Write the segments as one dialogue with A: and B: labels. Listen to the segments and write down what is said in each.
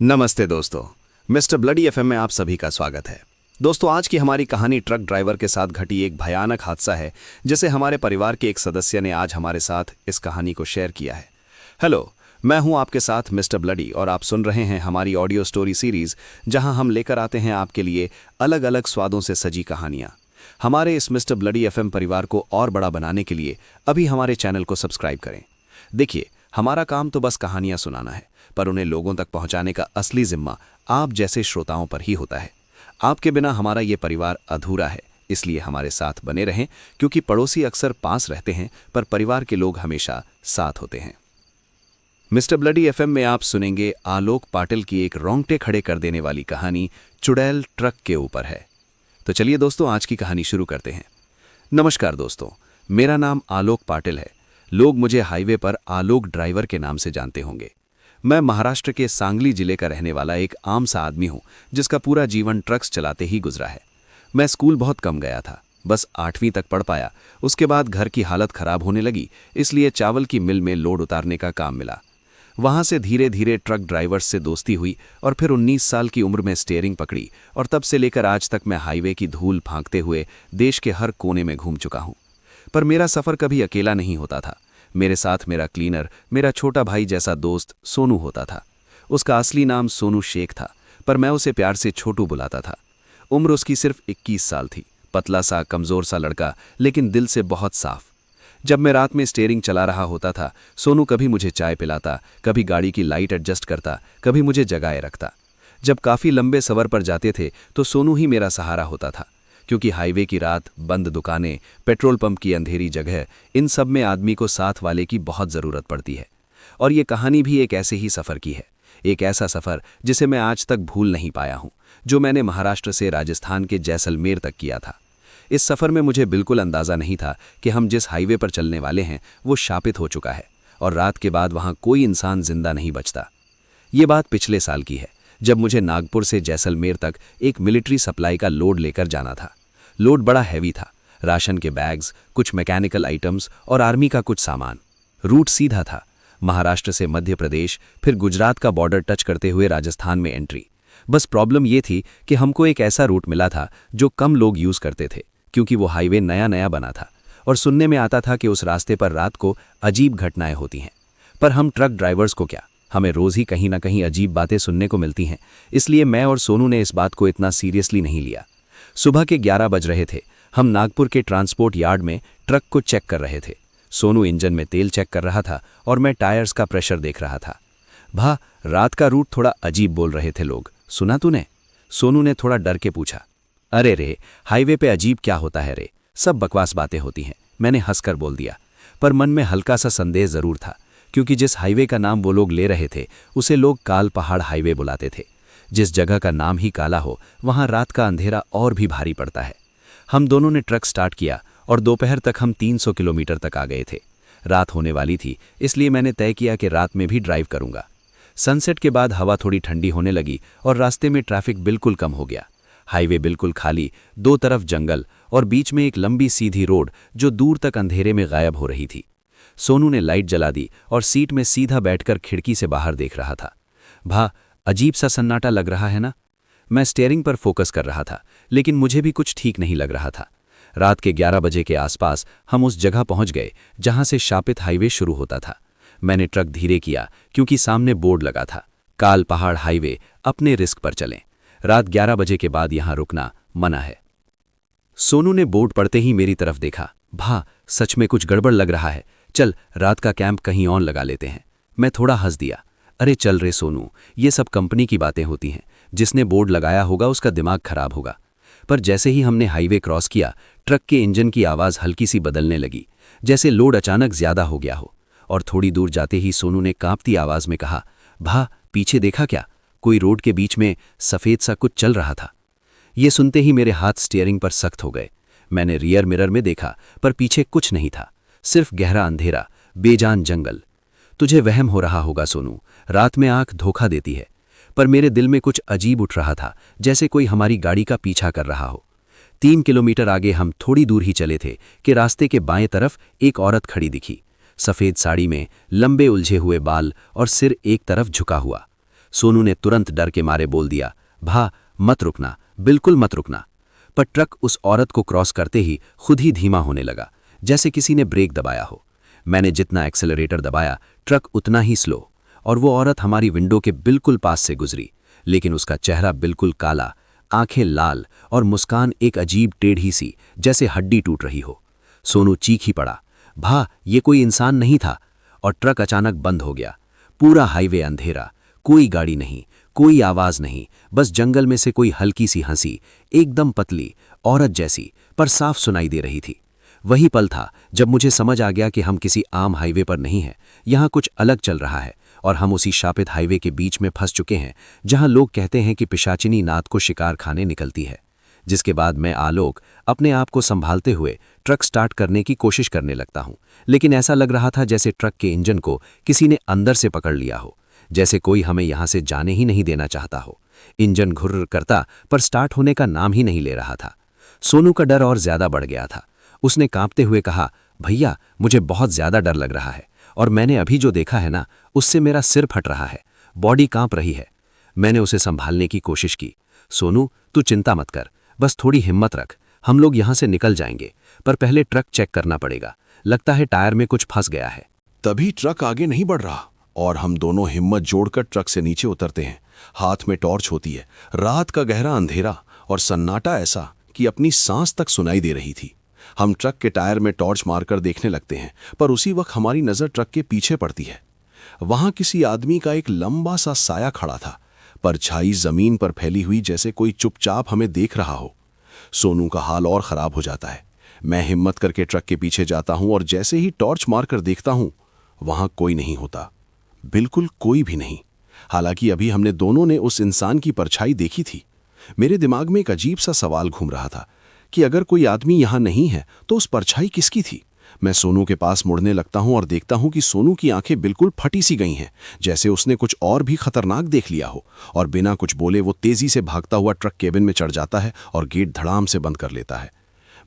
A: नमस्ते दोस्तों। Mister bloody FM में आप सभी का स्वागत है। दोस्तों, आज की हमारी कहानी ट्रक ड्राइवर के साथ घटी एक भयानक हादसा है जिसे हमारे परिवार के एक सदस्य ने आज हमारे साथ इस कहानी को शेयर किया है। हेलो, मैं हूं आपके साथ मिस्टर ब्लडी और आप सुन रहे हैं हमारी ऑडियो स्टोरी सीरीज, जहां हम लेकर आते हैं आपके लिए अलग अलग स्वादों से सजी कहानियां। हमारे इस मिस्टर ब्लडी एफएम परिवार को और बड़ा बनाने के लिए अभी हमारे चैनल को सब्सक्राइब करें। देखिए, हमारा काम तो बस कहानियां सुनाना है, पर उन्हें लोगों तक पहुंचाने का असली जिम्मा आप जैसे श्रोताओं पर ही होता है। आपके बिना हमारा ये परिवार अधूरा है, इसलिए हमारे साथ बने रहें, क्योंकि पड़ोसी अक्सर पास रहते हैं पर परिवार के लोग हमेशा साथ होते हैं। मिस्टर ब्लडी एफएम में आप सुनेंगे आलोक पाटिल की एक रोंगटे खड़े कर देने वाली कहानी चुड़ैल ट्रक के ऊपर है। तो चलिए दोस्तों, आज की कहानी शुरू करते हैं। नमस्कार दोस्तों, मेरा नाम आलोक पाटिल है। लोग मुझे हाईवे पर आलोक ड्राइवर के नाम से जानते होंगे। मैं महाराष्ट्र के सांगली जिले का रहने वाला एक आम सा आदमी हूं, जिसका पूरा जीवन ट्रक्स चलाते ही गुजरा है। मैं स्कूल बहुत कम गया था, बस 8वीं तक पढ़ पाया। उसके बाद घर की हालत खराब होने लगी, इसलिए चावल की मिल में लोड उतारने का काम मिला। वहां से धीरे धीरे ट्रक ड्राइवर्स से दोस्ती हुई और फिर 19 साल की उम्र में स्टीयरिंग पकड़ी और तब से लेकर आज तक मैं हाईवे की धूल फांकते हुए देश के हर कोने में घूम चुका हूं। पर मेरा सफर कभी अकेला नहीं होता था। मेरे साथ मेरा क्लीनर, मेरा छोटा भाई जैसा दोस्त सोनू होता था। उसका असली नाम सोनू शेख था, पर मैं उसे प्यार से छोटू बुलाता था। उम्र उसकी सिर्फ 21 साल थी। पतला सा, कमजोर सा लड़का, लेकिन दिल से बहुत साफ। जब मैं रात में स्टीयरिंग चला रहा होता था, सोनू कभी मुझे चाय पिलाता, कभी गाड़ी की लाइट एडजस्ट करता, कभी मुझे जगाए रखता। जब काफ़ी लंबे सफ़र पर जाते थे तो सोनू ही मेरा सहारा होता था, क्योंकि हाईवे की रात, बंद दुकानें, पेट्रोल पंप की अंधेरी जगह, इन सब में आदमी को साथ वाले की बहुत ज़रूरत पड़ती है। और ये कहानी भी एक ऐसे ही सफ़र की है। एक ऐसा सफ़र जिसे मैं आज तक भूल नहीं पाया हूँ, जो मैंने महाराष्ट्र से राजस्थान के जैसलमेर तक किया था। इस सफ़र में मुझे बिल्कुल अंदाज़ा नहीं था कि हम जिस हाईवे पर चलने वाले हैं वो शापित हो चुका है और रात के बाद वहाँ कोई इंसान जिंदा नहीं बचता। ये बात पिछले साल की है, जब मुझे नागपुर से जैसलमेर तक एक मिलिट्री सप्लाई का लोड लेकर जाना था। लोड बड़ा हैवी था, राशन के बैग्स, कुछ मैकेनिकल आइटम्स और आर्मी का कुछ सामान। रूट सीधा था, महाराष्ट्र से मध्य प्रदेश, फिर गुजरात का बॉर्डर टच करते हुए राजस्थान में एंट्री। बस प्रॉब्लम ये थी कि हमको एक ऐसा रूट मिला था जो कम लोग यूज़ करते थे, क्योंकि वो हाईवे नया नया बना था और सुनने में आता था कि उस रास्ते पर रात को अजीब घटनाएं होती हैं। पर हम ट्रक ड्राइवर्स को क्या, हमें रोज़ ही कहीं ना कहीं अजीब बातें सुनने को मिलती हैं, इसलिए मैं और सोनू ने इस बात को इतना सीरियसली नहीं लिया। सुबह के 11 बज रहे थे। हम नागपुर के ट्रांसपोर्ट यार्ड में ट्रक को चेक कर रहे थे। सोनू इंजन में तेल चेक कर रहा था और मैं टायर्स का प्रेशर देख रहा था। भा, रात का रूट थोड़ा अजीब बोल रहे थे लोग, सुना तूने? सोनू ने थोड़ा डर के पूछा। अरे रे, हाईवे पे अजीब क्या होता है रे, सब बकवास बातें होती हैं, मैंने हंसकर बोल दिया। पर मन में हल्का सा संदेह जरूर था, क्योंकि जिस हाईवे का नाम वो लोग ले रहे थे उसे लोग काल पहाड़ हाईवे बुलाते थे। जिस जगह का नाम ही काला हो, वहां रात का अंधेरा और भी भारी पड़ता है। हम दोनों ने ट्रक स्टार्ट किया और दोपहर तक हम 300 किलोमीटर तक आ गए थे। रात होने वाली थी, इसलिए मैंने तय किया कि रात में भी ड्राइव करूंगा। सनसेट के बाद हवा थोड़ी ठंडी होने लगी और रास्ते में ट्रैफिक बिल्कुल कम हो गया। हाईवे बिल्कुल खाली, दो तरफ जंगल और बीच में एक लंबी सीधी रोड जो दूर तक अंधेरे में गायब हो रही थी। सोनू ने लाइट जला दी और सीट में सीधा बैठकर खिड़की से बाहर देख रहा था। भा, अजीब सा सन्नाटा लग रहा है ना? मैं स्टीयरिंग पर फोकस कर रहा था, लेकिन मुझे भी कुछ ठीक नहीं लग रहा था। रात के 11 बजे के आसपास हम उस जगह पहुंच गए जहां से शापित हाईवे शुरू होता था। मैंने ट्रक धीरे किया, क्योंकि सामने बोर्ड लगा था, काल पहाड़ हाईवे, अपने रिस्क पर चलें। रात 11 बजे के बाद यहां रुकना मना है। सोनू ने बोर्ड पढ़ते ही मेरी तरफ देखा। भा, सच में कुछ गड़बड़ लग रहा है, चल रात का कैंप कहीं और लगा लेते हैं। मैं थोड़ा हंस दिया। अरे चल रे सोनू, ये सब कंपनी की बातें होती हैं, जिसने बोर्ड लगाया होगा उसका दिमाग खराब होगा। पर जैसे ही हमने हाईवे क्रॉस किया, ट्रक के इंजन की आवाज़ हल्की सी बदलने लगी, जैसे लोड अचानक ज्यादा हो गया हो। और थोड़ी दूर जाते ही सोनू ने कांपती आवाज़ में कहा, भा, पीछे देखा क्या? कोई रोड के बीच में सफ़ेद सा कुछ चल रहा था। ये सुनते ही मेरे हाथ स्टीयरिंग पर सख्त हो गए। मैंने रियर मिरर में देखा, पर पीछे कुछ नहीं था, सिर्फ गहरा अंधेरा, बेजान जंगल। तुझे वहम हो रहा होगा सोनू, रात में आंख धोखा देती है, पर मेरे दिल में कुछ अजीब उठ रहा था, जैसे कोई हमारी गाड़ी का पीछा कर रहा हो। 3 किलोमीटर आगे हम थोड़ी दूर ही चले थे कि रास्ते के बाएं तरफ एक औरत खड़ी दिखी, सफ़ेद साड़ी में, लंबे उलझे हुए बाल और सिर एक तरफ झुका हुआ। सोनू ने तुरंत डर के मारे बोल दिया, भा मत रुकना, बिल्कुल मत रुकना। पर ट्रक उस औरत को क्रॉस करते ही खुद ही धीमा होने लगा, जैसे किसी ने ब्रेक दबाया हो। मैंने जितना एक्सेलरेटर दबाया ट्रक उतना ही स्लो, और वो औरत हमारी विंडो के बिल्कुल पास से गुजरी, लेकिन उसका चेहरा बिल्कुल काला, आंखें लाल और मुस्कान एक अजीब टेढ़ी सी, जैसे हड्डी टूट रही हो। सोनू चीख ही पड़ा, भा ये कोई इंसान नहीं था। और ट्रक अचानक बंद हो गया। पूरा हाईवे अंधेरा, कोई गाड़ी नहीं, कोई आवाज नहीं, बस जंगल में से कोई हल्की सी हंसी, एकदम पतली, औरत जैसी, पर साफ सुनाई दे रही थी। वही पल था जब मुझे समझ आ गया कि हम किसी आम हाईवे पर नहीं हैं, यहाँ कुछ अलग चल रहा है, और हम उसी शापित हाईवे के बीच में फंस चुके हैं जहाँ लोग कहते हैं कि पिशाचिनी नात को शिकार खाने निकलती है। जिसके बाद मैं आलोक अपने आप को संभालते हुए ट्रक स्टार्ट करने की कोशिश करने लगता हूँ, लेकिन ऐसा लग रहा था जैसे ट्रक के इंजन को किसी ने अंदर से पकड़ लिया हो, जैसे कोई हमें यहाँ से जाने ही नहीं देना चाहता हो। इंजन घुर्र करता पर स्टार्ट होने का नाम ही नहीं ले रहा था। सोनू का डर और ज्यादा बढ़ गया था। उसने कांपते हुए कहा, भैया मुझे बहुत ज्यादा डर लग रहा है, और मैंने अभी जो देखा है ना, उससे मेरा सिर फट रहा है, बॉडी कांप रही है। मैंने उसे संभालने की कोशिश की। सोनू तू चिंता मत कर, बस थोड़ी हिम्मत रख, हम लोग यहाँ से निकल जाएंगे, पर पहले ट्रक चेक करना पड़ेगा, लगता है टायर में कुछ फंस गया है।
B: तभी ट्रक आगे नहीं बढ़ रहा और हम दोनों हिम्मत जोड़कर ट्रक से नीचे उतरते हैं। हाथ में टॉर्च होती है। रात का गहरा अंधेरा और सन्नाटा ऐसा कि अपनी सांस तक सुनाई दे रही थी। हम ट्रक के टायर में टॉर्च मारकर देखने लगते हैं, पर उसी वक्त हमारी नजर ट्रक के पीछे पड़ती है। वहां किसी आदमी का एक लंबा सा साया खड़ा था, परछाई जमीन पर फैली हुई, जैसे कोई चुपचाप हमें देख रहा हो। सोनू का हाल और खराब हो जाता है। मैं हिम्मत करके ट्रक के पीछे जाता हूं और जैसे ही टॉर्च मारकर देखता हूं, वहां कोई नहीं होता, बिल्कुल कोई भी नहीं। हालांकि अभी हमने दोनों ने उस इंसान की परछाई देखी थी। मेरे दिमाग में एक अजीब सा सवाल घूम रहा था कि अगर कोई आदमी यहां नहीं है तो उस परछाई किसकी थी। मैं सोनू के पास मुड़ने लगता हूं और देखता हूं कि सोनू की आंखें बिल्कुल फटी सी गई हैं, जैसे उसने कुछ और भी खतरनाक देख लिया हो, और बिना कुछ बोले वो तेजी से भागता हुआ ट्रक केबिन में चढ़ जाता है और गेट धड़ाम से बंद कर लेता है।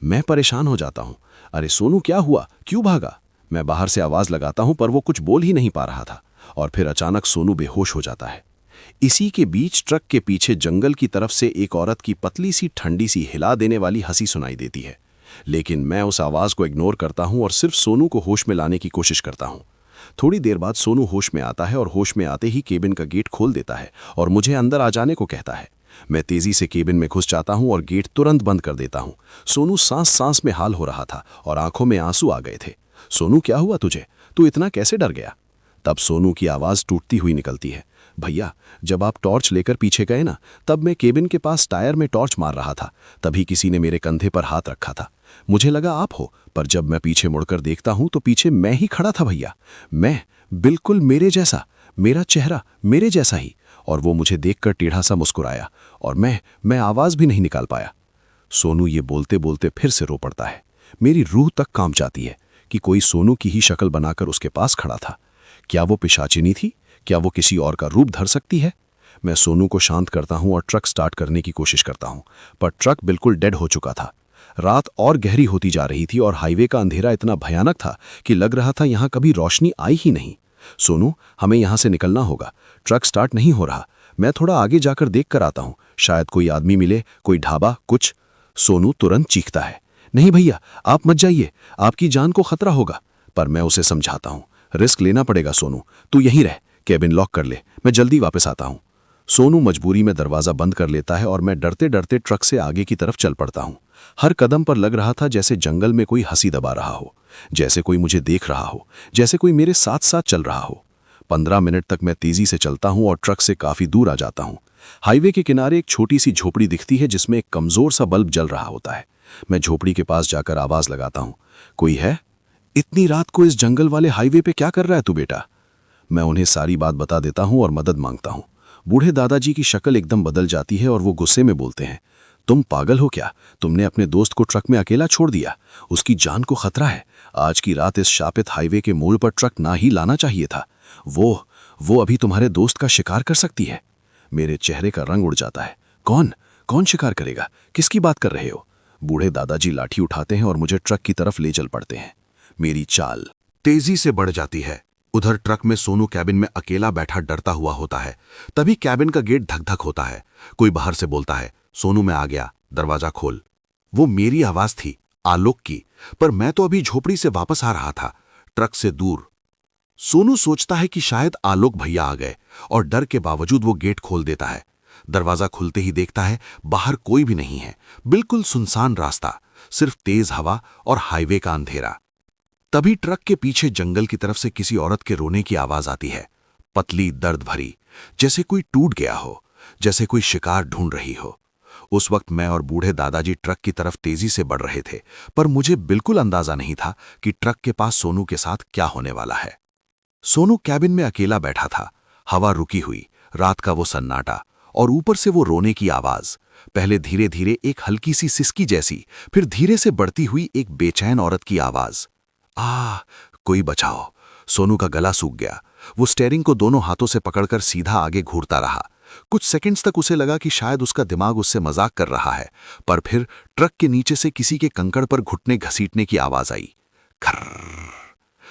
B: मैं परेशान हो जाता हूं, अरे सोनू क्या हुआ, क्यों भागा? मैं बाहर से आवाज लगाता हूं पर वो कुछ बोल ही नहीं पा रहा था, और फिर अचानक सोनू बेहोश हो जाता है। इसी के बीच ट्रक के पीछे जंगल की तरफ से एक औरत की पतली सी ठंडी सी हिला देने वाली हंसी सुनाई देती है, लेकिन मैं उस आवाज को इग्नोर करता हूं और सिर्फ सोनू को होश में लाने की कोशिश करता हूं। थोड़ी देर बाद सोनू होश में आता है और होश में आते ही केबिन का गेट खोल देता है और मुझे अंदर आ जाने को कहता है। मैं तेजी से केबिन में घुस जाता हूं और गेट तुरंत बंद कर देता हूं। सोनू सांस सांस में हाल हो रहा था और आंखों में आंसू आ गए थे। सोनू क्या हुआ तुझे, तू इतना कैसे डर गया? तब सोनू की आवाज टूटती हुई निकलती है, भैया जब आप टॉर्च लेकर पीछे गए ना, तब मैं केबिन के पास टायर में टॉर्च मार रहा था, तभी किसी ने मेरे कंधे पर हाथ रखा था। मुझे लगा आप हो, पर जब मैं पीछे मुड़कर देखता हूं तो पीछे मैं ही खड़ा था भैया। मैं बिल्कुल मेरे जैसा, मेरा चेहरा मेरे जैसा ही, और वो मुझे देखकर टेढ़ा सा मुस्कुराया, और मैं आवाज भी नहीं निकाल पाया। सोनू ये बोलते बोलते फिर से रो पड़ता है। मेरी रूह तक कांप जाती है कि कोई सोनू की ही शक्ल बनाकर उसके पास खड़ा था। क्या वो पिशाचिनी थी? क्या वो किसी और का रूप धर सकती है? मैं सोनू को शांत करता हूं और ट्रक स्टार्ट करने की कोशिश करता हूं, पर ट्रक बिल्कुल डेड हो चुका था। रात और गहरी होती जा रही थी और हाईवे का अंधेरा इतना भयानक था कि लग रहा था यहां कभी रोशनी आई ही नहीं। सोनू हमें यहां से निकलना होगा, ट्रक स्टार्ट नहीं हो रहा। मैं थोड़ा आगे जाकर देख कर आता हूं, शायद कोई आदमी मिले, कोई ढाबा, कुछ। सोनू तुरंत चीखता है, नहीं भैया आप मत जाइए, आपकी जान को खतरा होगा। पर मैं उसे समझाता हूं, रिस्क लेना पड़ेगा सोनू, तू यहीं रह, केबिन लॉक कर ले, मैं जल्दी वापस आता हूं। सोनू मजबूरी में दरवाजा बंद कर लेता है और मैं डरते डरते ट्रक से आगे की तरफ चल पड़ता हूं। हर कदम पर लग रहा था जैसे जंगल में कोई हंसी दबा रहा हो, जैसे कोई मुझे देख रहा हो, जैसे कोई मेरे साथ साथ चल रहा हो। 15 मिनट तक मैं तेजी से चलता हूं और ट्रक से काफी दूर आ जाता हूं। हाईवे के किनारे एक छोटी सी झोपड़ी दिखती है जिसमें एक कमजोर सा बल्ब जल रहा होता है। मैं झोपड़ी के पास जाकर आवाज लगाता हूं, कोई है? इतनी रात को इस जंगल वाले हाईवे पे क्या कर रहा है तू बेटा? मैं उन्हें सारी बात बता देता हूं और मदद मांगता हूं। बूढ़े दादाजी की शक्ल एकदम बदल जाती है और वो गुस्से में बोलते हैं, तुम पागल हो क्या? तुमने अपने दोस्त को ट्रक में अकेला छोड़ दिया, उसकी जान को खतरा है। आज की रात इस शापित हाईवे के मोड़ पर ट्रक ना ही लाना चाहिए था। वो अभी तुम्हारे दोस्त का शिकार कर सकती है। मेरे चेहरे का रंग उड़ जाता है। कौन शिकार करेगा? किसकी बात कर रहे हो? बूढ़े दादाजी लाठी उठाते हैं और मुझे ट्रक की तरफ ले चल पड़ते हैं। मेरी चाल तेजी से बढ़ जाती है। उधर ट्रक में सोनू कैबिन में अकेला बैठा डरता हुआ होता है। तभी कैबिन का गेट धक धक होता है। कोई बाहर से बोलता है, सोनू मैं आ गया, दरवाजा खोल। वो मेरी आवाज थी, आलोक की, पर मैं तो अभी झोपड़ी से वापस आ रहा था, ट्रक से दूर। सोनू सोचता है कि शायद आलोक भैया आ गए और डर के बावजूद वो गेट खोल देता है। दरवाजा खुलते ही देखता है बाहर कोई भी नहीं है, बिल्कुल सुनसान रास्ता, सिर्फ तेज हवा और हाईवे का अंधेरा। तभी ट्रक के पीछे जंगल की तरफ से किसी औरत के रोने की आवाज आती है, पतली, दर्द भरी, जैसे कोई टूट गया हो, जैसे कोई शिकार ढूंढ रही हो। उस वक्त मैं और बूढ़े दादाजी ट्रक की तरफ तेजी से बढ़ रहे थे, पर मुझे बिल्कुल अंदाजा नहीं था कि ट्रक के पास सोनू के साथ क्या होने वाला है। सोनू कैबिन में अकेला बैठा था, हवा रुकी हुई, रात का वो सन्नाटा, और ऊपर से वो रोने की आवाज, पहले धीरे धीरे एक हल्की सी सिसकी जैसी, फिर धीरे से बढ़ती हुई एक बेचैन औरत की आवाज। कोई बचाओ। सोनू का गला सूख गया। वो स्टेयरिंग को दोनों हाथों से पकड़कर सीधा आगे घूरता रहा। कुछ सेकंड्स तक उसे लगा कि शायद उसका दिमाग उससे मजाक कर रहा है, पर फिर ट्रक के नीचे से किसी के कंकड़ पर घुटने घसीटने की आवाज आई। खर्र।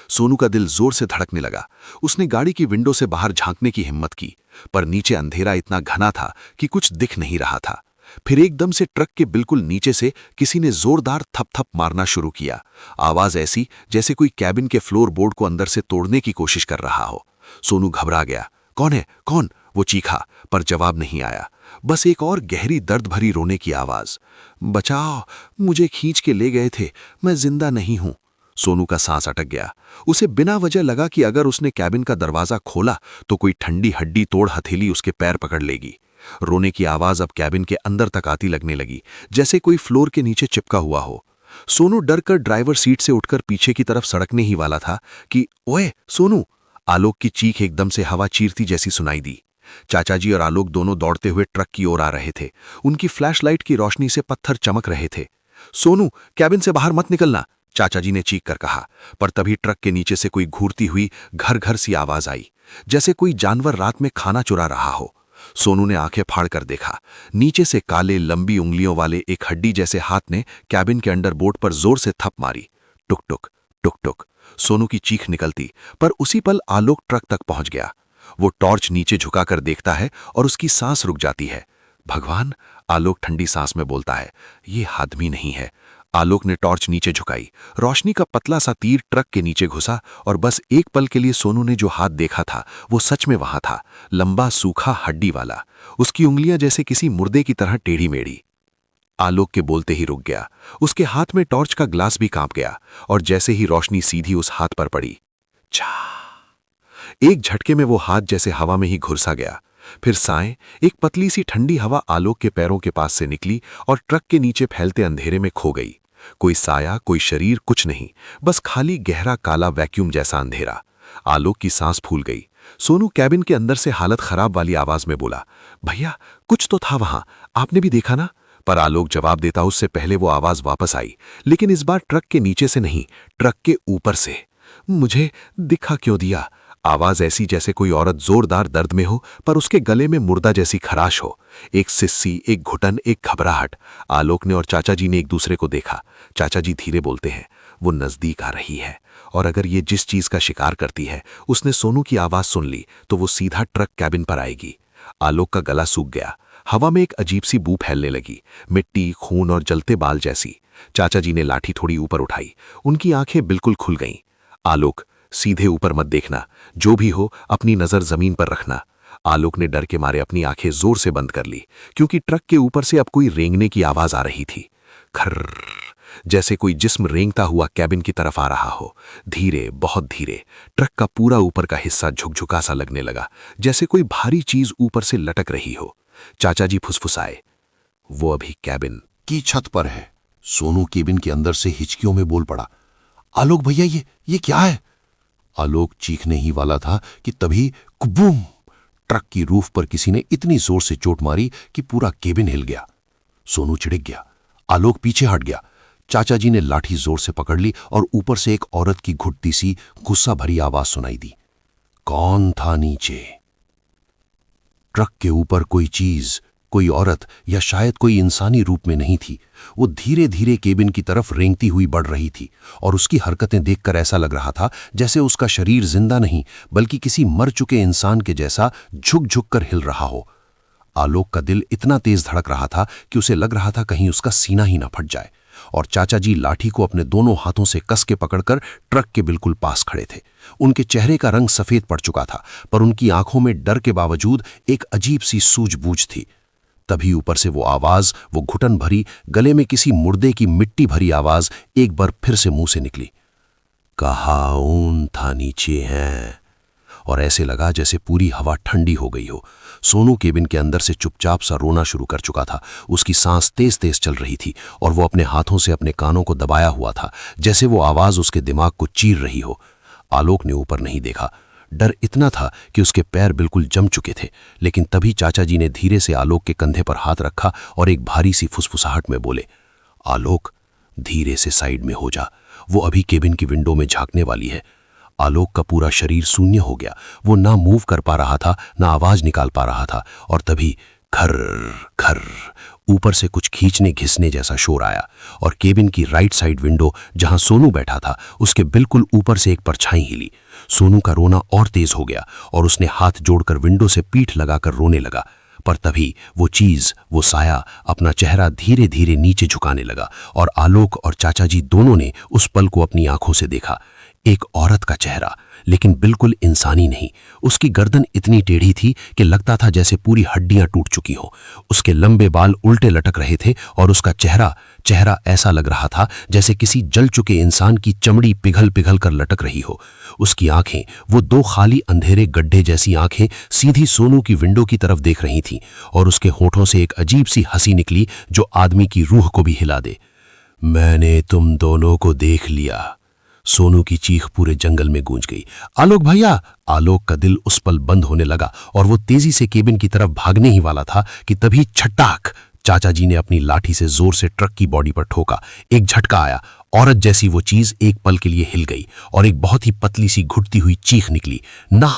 B: सोनू का दिल जोर से धड़कने लगा। उसने गाड़ी की विंडो से बाहर झांकने की हिम्मत की, पर नीचे अंधेरा इतना घना था कि कुछ दिख नहीं रहा था। फिर एकदम से ट्रक के बिल्कुल नीचे से किसी ने जोरदार थप-थप मारना शुरू किया। आवाज ऐसी जैसे कोई कैबिन के फ्लोर बोर्ड को अंदर से तोड़ने की कोशिश कर रहा हो। सोनू घबरा गया। कौन है, कौन? वो चीखा, पर जवाब नहीं आया। बस एक और गहरी दर्द भरी रोने की आवाज। बचाओ, मुझे खींच के ले गए थे, मैं जिंदा नहीं हूं। सोनू का सांस अटक गया। उसे बिना वजह लगा कि अगर उसने कैबिन का दरवाजा खोला तो कोई ठंडी हड्डी तोड़ हथेली उसके पैर पकड़ लेगी। रोने की आवाज अब कैबिन के अंदर तक आती लगने लगी, जैसे कोई फ्लोर के नीचे चिपका हुआ हो। सोनू डरकर ड्राइवर सीट से उठकर पीछे की तरफ सड़कने ही वाला था कि ओए सोनू! आलोक की चीख एकदम से हवा चीरती जैसी सुनाई दी। चाचा जी और आलोक दोनों दौड़ते हुए ट्रक की ओर आ रहे थे। उनकी फ्लैशलाइट की रोशनी से पत्थर चमक रहे थे। सोनू, कैबिन से बाहर मत निकलना, चाचा जी ने चीख कर कहा, पर तभी ट्रक के नीचे से कोई घूरती हुई घर घर सी आवाज आई, जैसे कोई जानवर रात में खाना चुरा रहा हो। सोनू ने आंखें फाड़ कर देखा। नीचे से काले लंबी उंगलियों वाले एक हड्डी जैसे हाथ ने कैबिन के अंडर बोर्ड पर जोर से थप मारी। टुक टुक टुक टुक। सोनू की चीख निकलती, पर उसी पल आलोक ट्रक तक पहुंच गया। वो टॉर्च नीचे झुकाकर देखता है और उसकी सांस रुक जाती है। भगवान! आलोक ठंडी सांस में बोलता है, ये आदमी नहीं है। आलोक ने टॉर्च नीचे झुकाई। रोशनी का पतला सा तीर ट्रक के नीचे घुसा और बस एक पल के लिए सोनू ने जो हाथ देखा था वो सच में वहां था, लंबा सूखा हड्डी वाला, उसकी उंगलियां जैसे किसी मुर्दे की तरह टेढ़ी मेढ़ी। आलोक के बोलते ही रुक गया। उसके हाथ में टॉर्च का ग्लास भी कांप गया और जैसे ही रोशनी सीधी उस हाथ पर पड़ी, छा! एक झटके में वो हाथ जैसे हवा में ही घुरसा गया। फिर साएं, एक पतली सी ठंडी हवा आलोक के पैरों के पास से निकली और ट्रक के नीचे फैलते अंधेरे में खो गई। कोई साया, कोई शरीर, कुछ नहीं, बस खाली गहरा काला वैक्यूम जैसा अंधेरा। आलोक की सांस फूल गई। सोनू कैबिन के अंदर से हालत खराब वाली आवाज में बोला, भैया कुछ तो था वहां, आपने भी देखा ना? पर आलोक जवाब देता उससे पहले वो आवाज वापस आई, लेकिन इस बार ट्रक के नीचे से नहीं, ट्रक के ऊपर से। मुझे दिखा क्यों दिया? आवाज ऐसी जैसे कोई औरत जोरदार दर्द में हो, पर उसके गले में मुर्दा जैसी खराश हो। एक सिस्सी, एक घुटन, एक घबराहट। आलोक ने और चाचा जी ने एक दूसरे को देखा। चाचा जी धीरे बोलते हैं, वो नजदीक आ रही है, और अगर ये जिस चीज का शिकार करती है, उसने सोनू की आवाज सुन ली तो वो सीधा ट्रक कैबिन पर आएगी। आलोक का गला सूख गया। हवा में एक अजीब सी बू फैलने लगी, मिट्टी, खून और जलते बाल जैसी। चाचा जी ने लाठी थोड़ी ऊपर उठाई। उनकी आंखें बिल्कुल खुल गईं। आलोक, सीधे ऊपर मत देखना, जो भी हो अपनी नजर जमीन पर रखना। आलोक ने डर के मारे अपनी आंखें जोर से बंद कर ली, क्योंकि ट्रक के ऊपर से अब कोई रेंगने की आवाज आ रही थी। खर्र, जैसे कोई जिस्म रेंगता हुआ कैबिन की तरफ आ रहा हो। धीरे, बहुत धीरे। ट्रक का पूरा ऊपर का हिस्सा झुकझुका सा लगने लगा, जैसे कोई भारी चीज ऊपर से लटक रही हो। चाचा जी फुसफुसाए, वो अभी कैबिन
C: की छत पर है। सोनू केबिन के अंदर से हिचकियों में बोल पड़ा, आलोक भैया ये क्या है? आलोक चीखने ही वाला था कि तभी कुबूम! ट्रक की रूफ पर किसी ने इतनी जोर से चोट मारी कि पूरा केबिन हिल गया। सोनू चिढ़क गया। आलोक पीछे हट गया। चाचा जी ने लाठी जोर से पकड़ ली और ऊपर से एक औरत की घुटती सी गुस्सा भरी आवाज सुनाई दी, कौन था नीचे? ट्रक के ऊपर कोई चीज, कोई औरत या शायद कोई इंसानी रूप में नहीं थी। वो धीरे धीरे केबिन की तरफ रेंगती हुई बढ़ रही थी और उसकी हरकतें देखकर ऐसा लग रहा था जैसे उसका शरीर जिंदा नहीं बल्कि किसी मर चुके इंसान के जैसा झुक झुक कर हिल रहा हो। आलोक का दिल इतना तेज धड़क रहा था कि उसे लग रहा था कहीं उसका सीना ही ना फट जाए। और चाचा जी लाठी को अपने दोनों हाथों से कस के पकड़कर ट्रक के बिल्कुल पास खड़े थे। उनके चेहरे का रंग सफेद पड़ चुका था, पर उनकी आंखों में डर के बावजूद एक अजीब सी सूझबूझ थी। तभी ऊपर से वो आवाज, वो घुटन भरी, गले में किसी मुर्दे की मिट्टी भरी आवाज एक बार फिर से मुंह से निकली। कहा ऊन था नीचे है। और ऐसे लगा जैसे पूरी हवा ठंडी हो गई हो। सोनू केबिन के अंदर से चुपचाप सा रोना शुरू कर चुका था। उसकी सांस तेज तेज चल रही थी और वो अपने हाथों से अपने कानों को दबाया हुआ था, जैसे वो आवाज उसके दिमाग को चीर रही हो। आलोक ने ऊपर नहीं देखा। डर इतना था कि उसके पैर बिल्कुल जम चुके थे। लेकिन तभी चाचा जी ने धीरे से आलोक के कंधे पर हाथ रखा और एक भारी सी फुसफुसाहट में बोले, आलोक, धीरे से साइड में हो जा, वो अभी केबिन की विंडो में झांकने वाली है। आलोक का पूरा शरीर शून्य हो गया। वो ना मूव कर पा रहा था, ना आवाज निकाल पा रहा था। और तभी खर खर ऊपर से कुछ खींचने घिसने जैसा शोर आया और केबिन की राइट साइड विंडो जहां सोनू बैठा था उसके बिल्कुल ऊपर से एक परछाई हिली। सोनू का रोना और तेज हो गया और उसने हाथ जोड़कर विंडो से पीठ लगाकर रोने लगा। पर तभी वो चीज, वो साया अपना चेहरा धीरे धीरे नीचे झुकाने लगा और आलोक और चाचा जी दोनों ने उस पल को अपनी आंखों से देखा। एक औरत का चेहरा, लेकिन बिल्कुल इंसानी नहीं। उसकी गर्दन इतनी टेढ़ी थी कि लगता था जैसे पूरी हड्डियां टूट चुकी हों। उसके लंबे बाल उल्टे लटक रहे थे और उसका चेहरा ऐसा लग रहा था जैसे किसी जल चुके इंसान की चमड़ी पिघल पिघल कर लटक रही हो। उसकी आंखें, वो दो खाली अंधेरे गड्ढे जैसी आंखें, सीधी सोनू की विंडो की तरफ देख रही थीं और उसके होठों से एक अजीब सी हंसी निकली जो आदमी की रूह को भी हिला दे। मैंने तुम दोनों को देख लिया। सोनू की चीख पूरे जंगल में गूंज गई। आलोक भैया! आलोक का दिल उस पल बंद होने लगा और वो तेजी से केबिन की तरफ भागने ही वाला था कि तभी छटाक, चाचा जी ने अपनी लाठी से जोर से ट्रक की बॉडी पर ठोका। एक झटका आया। औरत जैसी वो चीज एक पल के लिए हिल गई और एक बहुत ही पतली सी घुटती हुई चीख निकली। ना